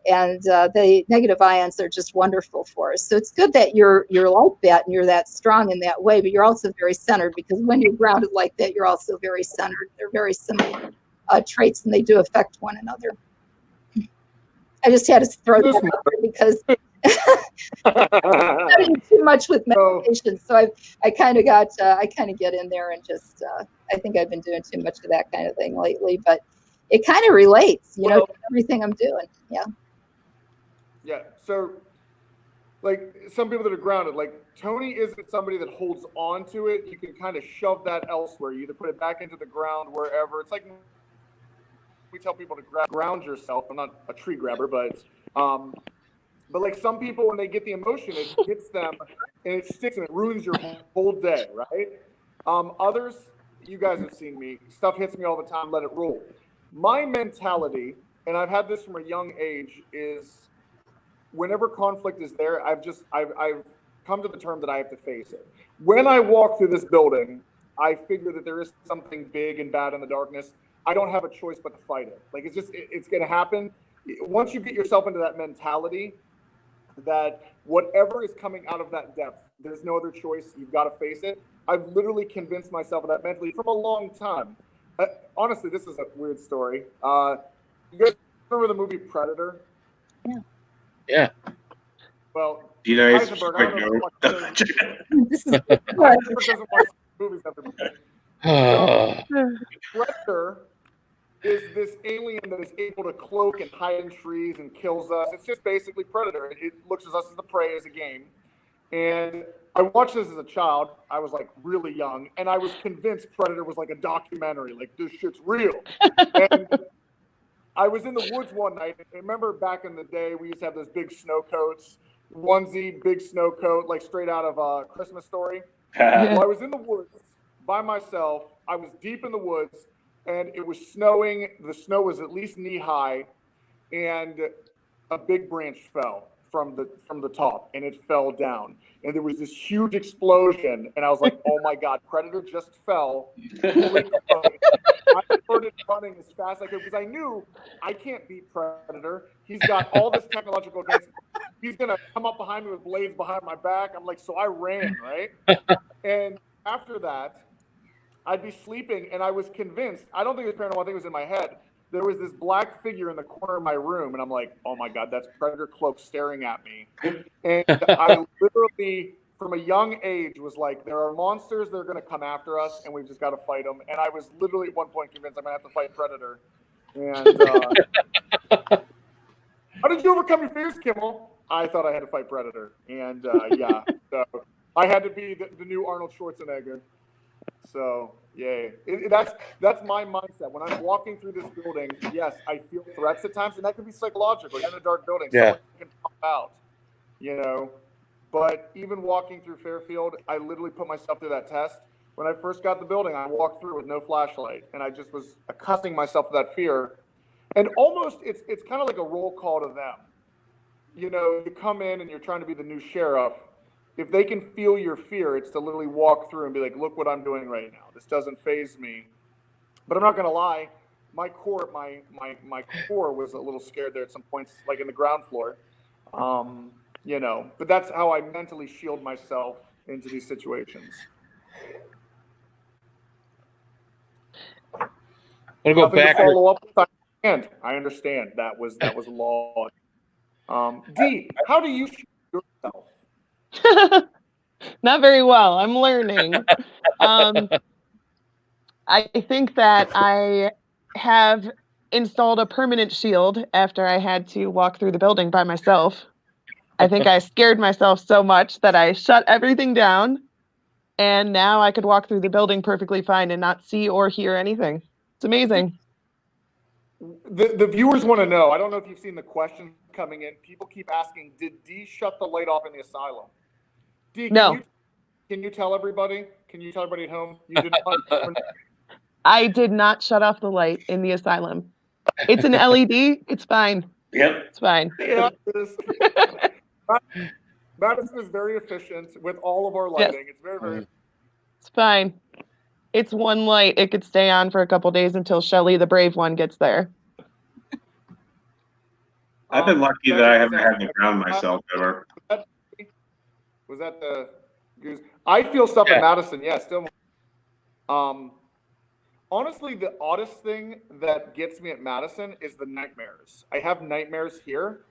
And the negative ions are just wonderful for us. So it's good that you're like that and you're that strong in that way, but you're also very centered, because when you're grounded like that, you're also very centered. They're very similar traits, and they do affect one another. I just had to throw that out there because I'm studying too much with meditation, so I kind of get in there and just I think I've been doing too much of that kind of thing lately, but it kind of relates, to everything I'm doing. Yeah. Yeah. So, like, some people that are grounded, like Tony isn't somebody that holds on to it. You can kind of shove that elsewhere. You either put it back into the ground, wherever. It's like we tell people to ground yourself. I'm not a tree grabber, but like some people, when they get the emotion, it hits them and it sticks and it ruins your whole day, right? Others, you guys have seen me, stuff hits me all the time, let it roll. My mentality, and I've had this from a young age, is whenever conflict is there, I've come to the term that I have to face it. When I walk through this building, I figure that there is something big and bad in the darkness. I don't have a choice but to fight it. Like, it's going to happen. Once you get yourself into that mentality, that whatever is coming out of that depth, there's no other choice. You've got to face it. I've literally convinced myself of that mentally from a long time. Honestly, this is a weird story. You guys remember the movie Predator? Yeah. Well, Heisenberg, I don't know Heisenberg doesn't watch movies ever. Predator is this alien that is able to cloak and hide in trees and kills us. It's just basically Predator. It looks at us as the prey, as a game. And I watched this as a child. I was like really young, and I was convinced Predator was like a documentary. Like, this shit's real. And I was in the woods one night. I remember back in the day, we used to have those big snow coats, onesie, big snow coat, like straight out of a Christmas Story. Well, I was in the woods by myself. I was deep in the woods, and it was snowing. The snow was at least knee high, and a big branch fell from the top, and it fell down. And there was this huge explosion, and I was like, "Oh my God, Predator just fell!" I started running as fast as I could because I knew I can't beat Predator. He's got all this technological advancement. He's gonna come up behind me with blades behind my back. I'm like, so I ran, right? And after that, I'd be sleeping, and I was convinced. I don't think it was paranormal. I think it was in my head. There was this black figure in the corner of my room, and I'm like, oh my God, that's Predator Cloak staring at me. And I literally, from a young age, was like, there are monsters that are going to come after us, and we've just got to fight them. And I was literally at one point convinced I'm going to have to fight Predator. And how did you overcome your fears, Kimmel? I thought I had to fight Predator. And yeah, So I had to be the new Arnold Schwarzenegger. So yay. That's my mindset. When I'm walking through this building, yes, I feel threats at times, and that can be psychological. You're in a dark building, someone can pop out, you know. But even walking through Fairfield, I literally put myself through that test. When I first got the building, I walked through with no flashlight, and I just was accustoming myself to that fear. And almost, it's kind of like a roll call to them. You know, you come in and you're trying to be the new sheriff. If they can feel your fear, it's to literally walk through and be like, look what I'm doing right now. This doesn't faze me. But I'm not going to lie. My core was a little scared there at some points, like in the ground floor. You know, but that's how I mentally shield myself into these situations. I'm gonna go Nothing back. to follow up with. I understand that was law. D, how do you shield yourself? Not very well. I'm learning. I think that I have installed a permanent shield after I had to walk through the building by myself. I think I scared myself so much that I shut everything down, and now I could walk through the building perfectly fine and not see or hear anything. It's amazing. The viewers want to know. I don't know if you've seen the questions coming in. People keep asking, did D shut the light off in the asylum? D, can you tell everybody? Can you tell everybody at home? You did not. I did not shut off the light in the asylum. It's an LED. It's fine. Yep. It's fine. Yeah, Madison is very efficient with all of our lighting. Yes. It's very. It's fine. It's one light. It could stay on for a couple days until Shelly, the brave one, gets there. I've been lucky that I haven't had to ground myself ever. Was that the goose? I feel stuff at Madison. Yeah, still. Honestly, the oddest thing that gets me at Madison is the nightmares. I have nightmares here,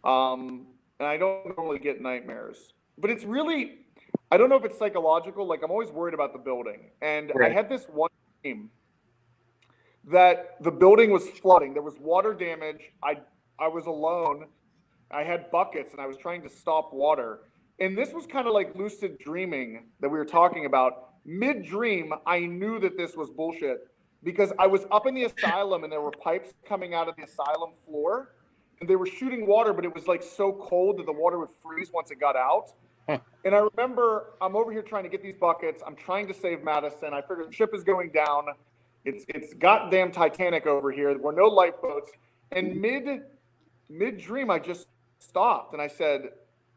and I don't normally get nightmares. But it's really, I don't know if it's psychological. Like, I'm always worried about the building. And I had this one dream that the building was flooding. There was water damage. I was alone. I had buckets, and I was trying to stop water. And this was kind of like lucid dreaming that we were talking about. Mid-dream, I knew that this was bullshit because I was up in the asylum and there were pipes coming out of the asylum floor and they were shooting water, but it was like so cold that the water would freeze once it got out. And I remember I'm over here trying to get these buckets. I'm trying to save Madison. I figured the ship is going down. It's goddamn Titanic over here. There were no lifeboats. And mid-dream, I just stopped and I said,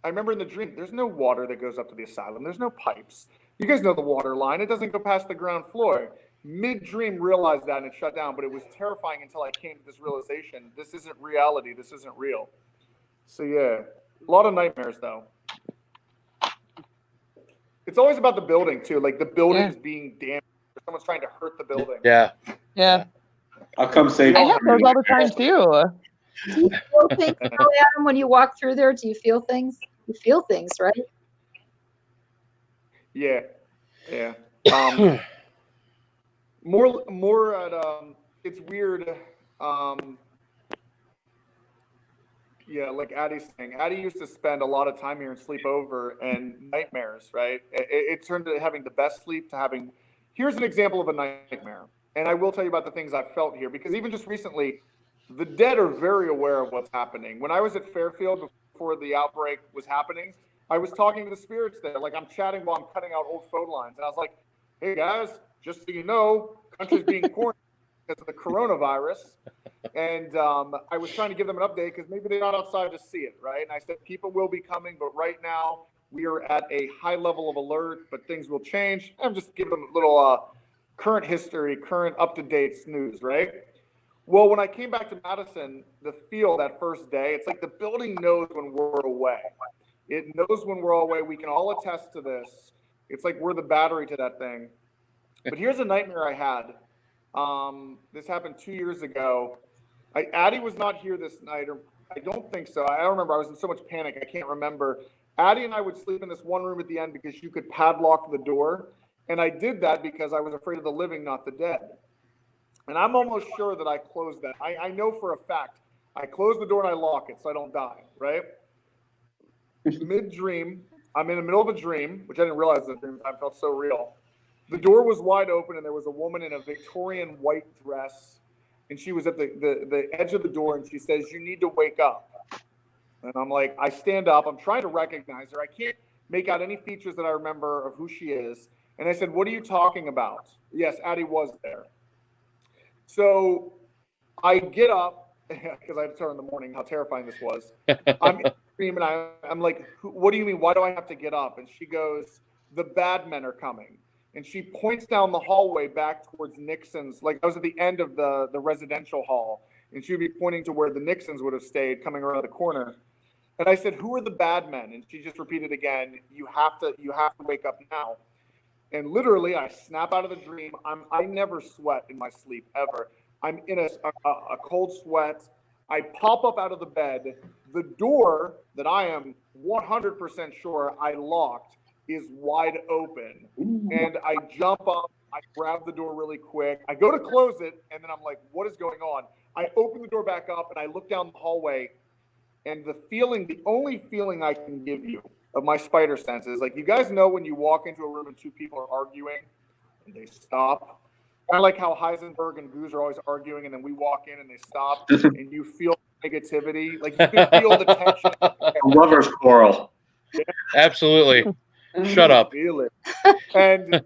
I remember in the dream, there's no water that goes up to the asylum. There's no pipes. You guys know the water line. It doesn't go past the ground floor. Mid-dream realized that and it shut down, but it was terrifying until I came to this realization. This isn't reality. This isn't real. So yeah, a lot of nightmares though. It's always about the building too. Like the building's being damaged. Someone's trying to hurt the building. Yeah. I'll come save I have those all the time too. Do you feel things, Adam, when you walk through there? Do you feel things? You feel things, right? Yeah. More at it's weird. Yeah, like Addie's saying. Addie used to spend a lot of time here and sleep over and nightmares, right? It turned to having the best sleep to having. Here's an example of a nightmare, and I will tell you about the things I've felt here because even just recently. The dead are very aware of what's happening. When I was at Fairfield before the outbreak was happening, I was talking to the spirits there. Like I'm chatting while I'm cutting out old phone lines. And I was like, hey guys, just so you know, country's being quarantined because of the coronavirus. And I was trying to give them an update because maybe they're not outside to see it, right? And I said, people will be coming, but right now we are at a high level of alert, but things will change. I'm just giving them a little current history, current up-to-date news, right? Well, when I came back to Madison, the feel that first day, it's like the building knows when we're away. It knows when we're all away. We can all attest to this. It's like we're the battery to that thing. But here's a nightmare I had. This happened 2 years ago. Addie was not here this night, or I don't think so. I don't remember. I was in so much panic. I can't remember. Addie and I would sleep in this one room at the end because you could padlock the door. And I did that because I was afraid of the living, not the dead. And I'm almost sure that I closed that. I know for a fact. I close the door and I lock it so I don't die, right? Mid-dream, I'm in the middle of a dream, which I didn't realize the dream time felt so real. The door was wide open, and there was a woman in a Victorian white dress, and she was at the edge of the door, and she says, "You need to wake up." And I'm like, I stand up. I'm trying to recognize her. I can't make out any features that I remember of who she is. And I said, "What are you talking about?" Yes, Addie was there. So I get up, because I had to tell her in the morning how terrifying this was. I'm in the dream, and I'm like, "What do you mean? Why do I have to get up?" And she goes, "The bad men are coming." And she points down the hallway back towards Nixon's. Like, I was at the end of the residential hall, and she would be pointing to where the Nixons would have stayed, coming around the corner. And I said, "Who are the bad men?" And she just repeated again, you have to wake up now." And literally, I snap out of the dream. I never sweat in my sleep, ever. I'm in a cold sweat. I pop up out of the bed. The door that I am 100% sure I locked is wide open. And I jump up. I grab the door really quick. I go to close it, and then I'm like, what is going on? I open the door back up, and I look down the hallway. And the only feeling I can give you of my spider senses, like, you guys know when you walk into a room and two people are arguing and they stop. Kind of like how Heisenberg and Goose are always arguing, and then we walk in and they stop, and you feel negativity. Like, you can feel the tension. A lover's quarrel. Yeah. Absolutely. Shut up. Feel it. And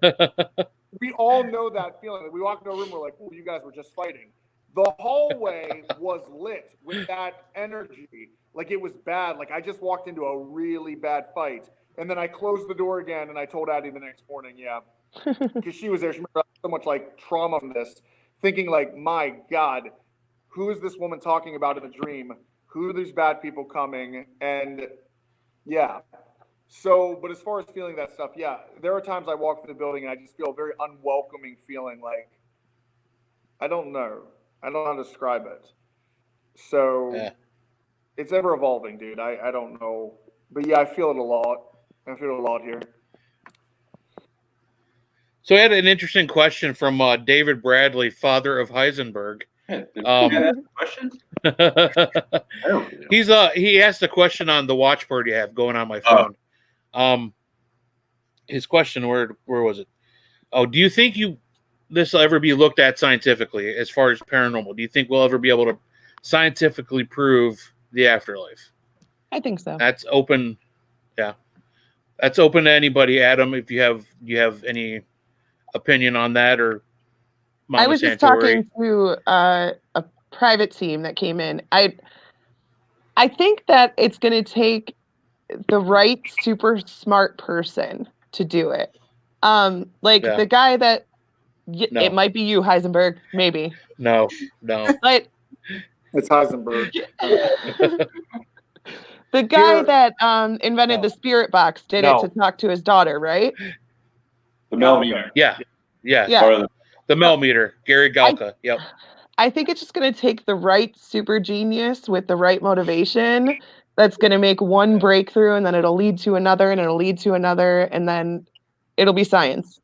we all know that feeling. Like, we walk into a room, we're like, "Oh, you guys were just fighting." The hallway was lit with that energy. Like, it was bad. Like, I just walked into a really bad fight. And then I closed the door again, and I told Addie the next morning, because she was there. She remembered so much, like, trauma from this, thinking, like, my God, who is this woman talking about in the dream? Who are these bad people coming? And yeah. So, but as far as feeling that stuff, there are times I walk through the building and I just feel a very unwelcoming feeling. Like, I don't know how to describe it. So it's ever evolving, dude. I don't know. But yeah, I feel it a lot. I feel it a lot here. So I had an interesting question from David Bradley, father of Heisenberg. Questions? He asked a question on the watch bird you have going on my phone. His question, where was it? Oh, do you think this will ever be looked at scientifically as far as paranormal? Do you think we'll ever be able to scientifically prove the afterlife? I think so. That's open. Yeah, that's open to anybody. Adam, if you have any opinion on that, or Mama I was just Santori. talking to a private team that came in. I think that it's going to take the right super smart person to do it. The guy that it might be you, Heisenberg, maybe. No. But it's Heisenberg. The guy that invented the spirit box did it to talk to his daughter, right? The Mel meter. Yeah. The Mel meter, Gary Galka. Yep. I think it's just going to take the right super genius with the right motivation that's going to make one breakthrough, and then it'll lead to another, and it'll lead to another, and then it'll be science.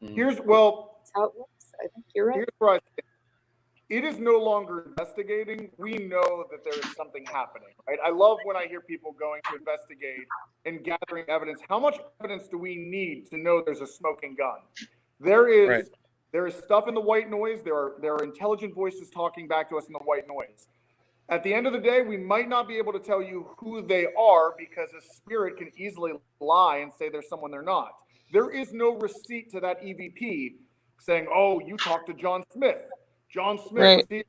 That's how it works. I think you're right. Here's where I think it is no longer investigating. We know that there is something happening, right? I love when I hear people going to investigate and gathering evidence. How much evidence do we need to know there's a smoking gun? There is stuff in the white noise. There are intelligent voices talking back to us in the white noise. At the end of the day, we might not be able to tell you who they are, because a spirit can easily lie and say there's someone they're not. There is no receipt to that EVP saying, "Oh, you talked to John Smith. John Smith, right.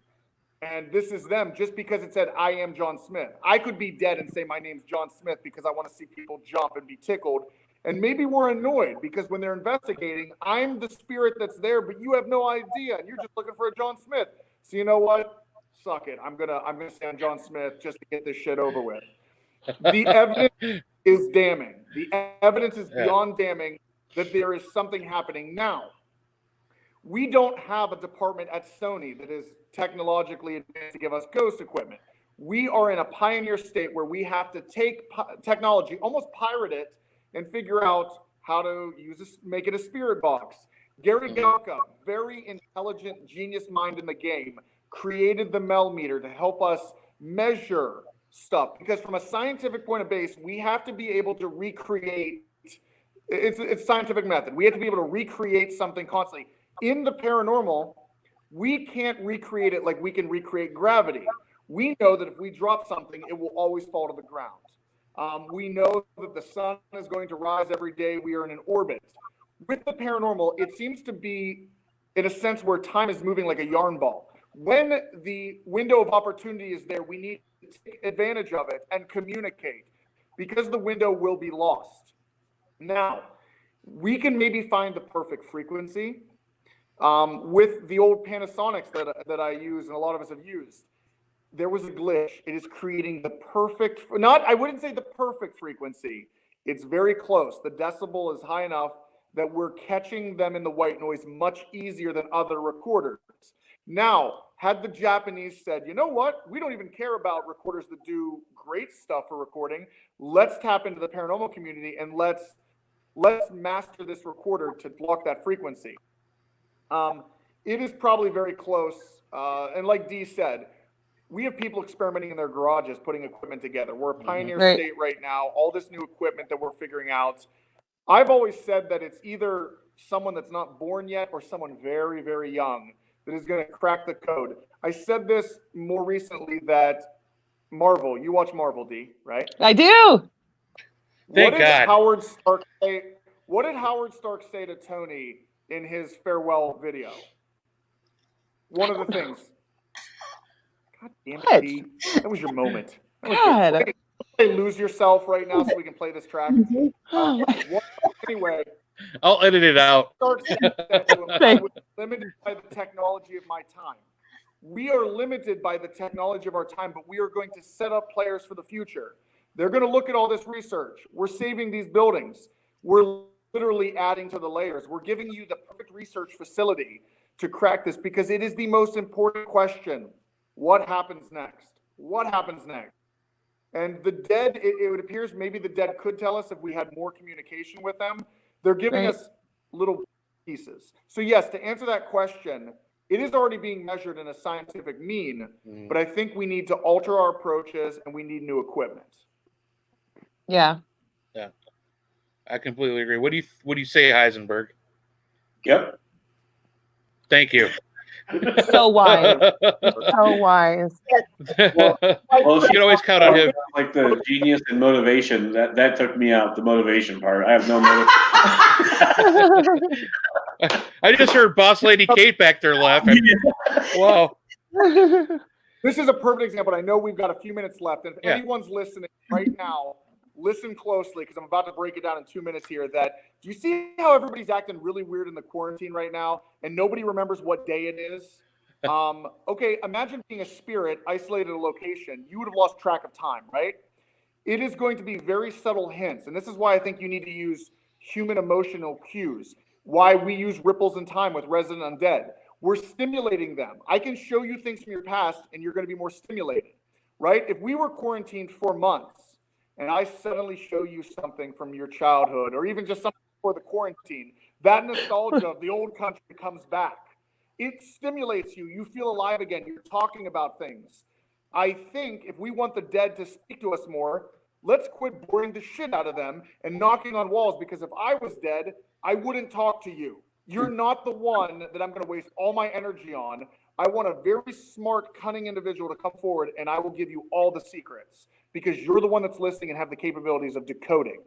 And this is them," just because it said, "I am John Smith." I could be dead and say my name's John Smith because I want to see people jump and be tickled. And maybe we're annoyed because when they're investigating, I'm the spirit that's there, but you have no idea, and you're just looking for a John Smith. So you know what? Suck it. I'm gonna say I'm John Smith just to get this shit over with. The evidence is damning. The evidence is beyond damning that there is something happening now. We don't have a department at Sony that is technologically advanced to give us ghost equipment. We are in a pioneer state where we have to take technology, almost pirate it, and figure out how to make it a spirit box. Gary Galka, very intelligent, genius mind in the game, created the Mel meter to help us measure stuff, because from a scientific point of base, we have to be able to recreate. It's scientific method. We have to be able to recreate something constantly. In the paranormal, we can't recreate it like we can recreate gravity. We know that if we drop something, it will always fall to the ground. We know that the sun is going to rise every day. We are in an orbit. With the paranormal, it seems to be in a sense where time is moving like a yarn ball. When the window of opportunity is there, we need to take advantage of it and communicate, because the window will be lost. Now, we can maybe find the perfect frequency with the old Panasonics that I use and a lot of us have used. There was a glitch. It is creating the perfect, I wouldn't say the perfect frequency. It's very close. The decibel is high enough that we're catching them in the white noise much easier than other recorders. Now, had the Japanese said, you know what, we don't even care about recorders that do great stuff for recording. Let's tap into the paranormal community and let's master this recorder to block that frequency. It is probably very close. And like Dee said, we have people experimenting in their garages, putting equipment together. We're a pioneer state right now. All this new equipment that we're figuring out. I've always said that it's either someone that's not born yet or someone very, very young that is going to crack the code. I said this more recently that Marvel, you watch Marvel, Dee, right? I do. Thank God. What did Howard Stark say to Tony in his farewell video? One of the things. God damn it, Dee. That was your moment. That was good. Hey, lose yourself right now so we can play this track. Anyway, I'll edit it out. Stark said that to him, I was limited by the technology of my time. We are limited by the technology of our time, but we are going to set up players for the future. They're going to look at all this research. We're saving these buildings. We're literally adding to the layers. We're giving you the perfect research facility to crack this, because it is the most important question. What happens next? What happens next? And the dead, it appears maybe the dead could tell us if we had more communication with them. They're giving us little pieces. So yes, to answer that question, it is already being measured in a scientific mean, but I think we need to alter our approaches and we need new equipment. Yeah. Yeah. I completely agree. What do you say, Heisenberg? Yep. Thank you. So wise. So wise. Well, you can always count on him. Like the genius and motivation, that took me out, the motivation part. I have no motivation. I just heard Boss Lady Kate back there laughing. Wow. This is a perfect example. I know we've got a few minutes left. And if anyone's listening right now, listen closely, because I'm about to break it down in 2 minutes here. Do you see how everybody's acting really weird in the quarantine right now and nobody remembers what day it is? Okay, imagine being a spirit isolated at a location. You would have lost track of time, right? It is going to be very subtle hints. And this is why I think you need to use human emotional cues. Why we use ripples in time with Resident Undead. We're stimulating them. I can show you things from your past and you're going to be more stimulated, right? If we were quarantined for months, and I suddenly show you something from your childhood, or even just something before the quarantine, that nostalgia of the old country comes back. It stimulates you. You feel alive again. You're talking about things. I think if we want the dead to speak to us more, let's quit boring the shit out of them and knocking on walls, because if I was dead, I wouldn't talk to you. You're not the one that I'm going to waste all my energy on. I want a very smart, cunning individual to come forward, and I will give you all the secrets, because you're the one that's listening and have the capabilities of decoding.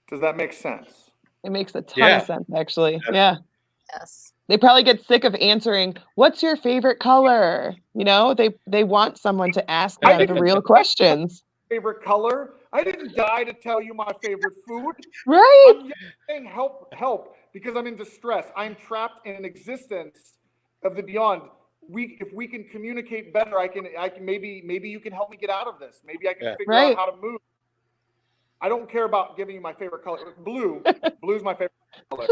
Does that make sense? It makes a ton of sense, actually. Yeah. Yes. They probably get sick of answering, what's your favorite color? You know, they want someone to ask them the real questions. Favorite color? I didn't die to tell you my favorite food. Right. I'm saying help, because I'm in distress. I'm trapped in an existence of the beyond. If we can communicate better, I can maybe you can help me get out of this. Maybe I can figure out how to move. I don't care about giving you my favorite color. Blue's my favorite color.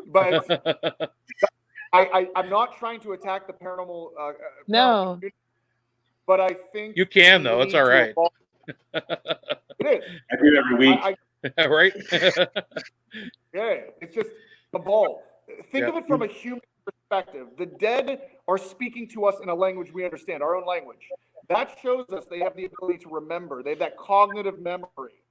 But I'm not trying to attack the paranormal. No. Community, but I think you can though. It's all right. It is. I do it every week. Right? Yeah, it's just evolve. Think of it from a human perspective. The dead are speaking to us in a language we understand, our own language. that shows us they have the ability to remember. They have that cognitive memory.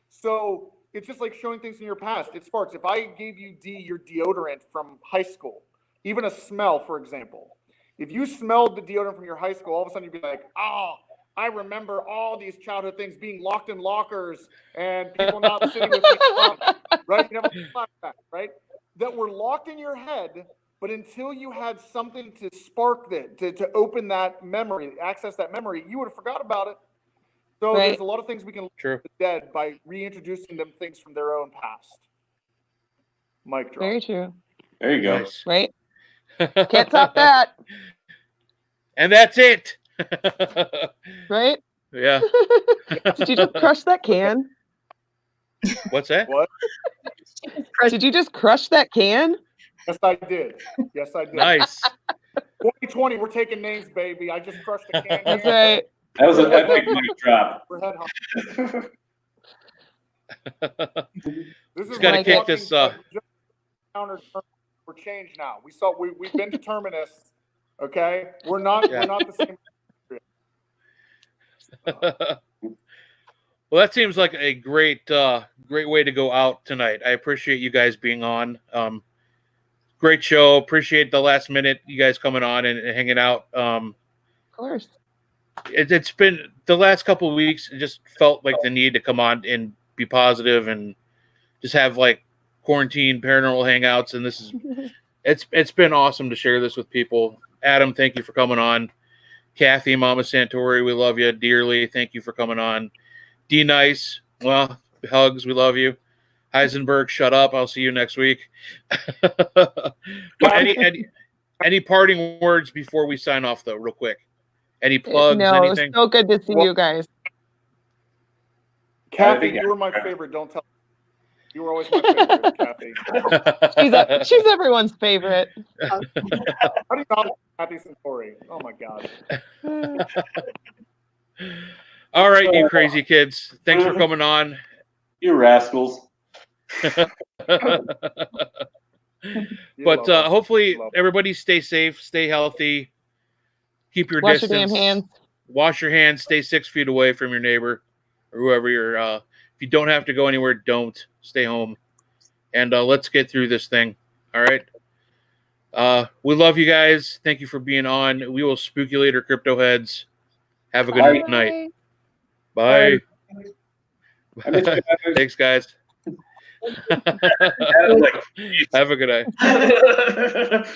So it's just like showing things in your past. It sparks. If I gave you your deodorant from high school, even a smell, for example, if you smelled the deodorant from your high school, all of a sudden you'd be like, oh, I remember all these childhood things, being locked in lockers and people not sitting with me, right? You have a flashback, right? That were locked in your head, but until you had something to spark that, to open that memory, access that memory, you would have forgot about it. So there's a lot of things we can learn from the dead by reintroducing them things from their own past. Mic drop. Very true. There you go. Nice. Right? Can't top that. And that's it. Right? Yeah. Did you just crush that can? What's that? What? Did you just crush that can? Yes, I did. Yes, I did. Nice. 2020, we're taking names, baby. I just crushed the can. That's right. That was an epic news drop. We're head hunting. This is Got to like kick it. this. We're changed now. We've been determinists. Okay, we're not the same. Well, that seems like a great way to go out tonight. I appreciate you guys being on. Great show. Appreciate the last minute you guys coming on and hanging out. Of course. It's been the last couple of weeks. It just felt like the need to come on and be positive and just have like quarantine paranormal hangouts. And this is it's been awesome to share this with people. Adam, thank you for coming on. Kathy, Mama Santori, we love you dearly. Thank you for coming on. D Nice, well, hugs, we love you. Heisenberg, shut up. I'll see you next week. But any parting words before we sign off, though, real quick? Any plugs? No, anything? it's so good to see you guys. Kathy, you were my favorite. Don't tell. You were always my favorite, Kathy. She's everyone's favorite. How do you not Kathy Santori? Oh my God. All right, you crazy kids. Thanks for coming on. You rascals. But hopefully everybody stay safe, stay healthy, keep your Wash distance. your damn hands. Wash your hands. Stay 6 feet away from your neighbor or whoever you're. If you don't have to go anywhere, don't. Stay home. And let's get through this thing. All right. We love you guys. Thank you for being on. We will spook you later, crypto heads. Have a good night. Bye. Bye. Thanks, guys. Have a good night.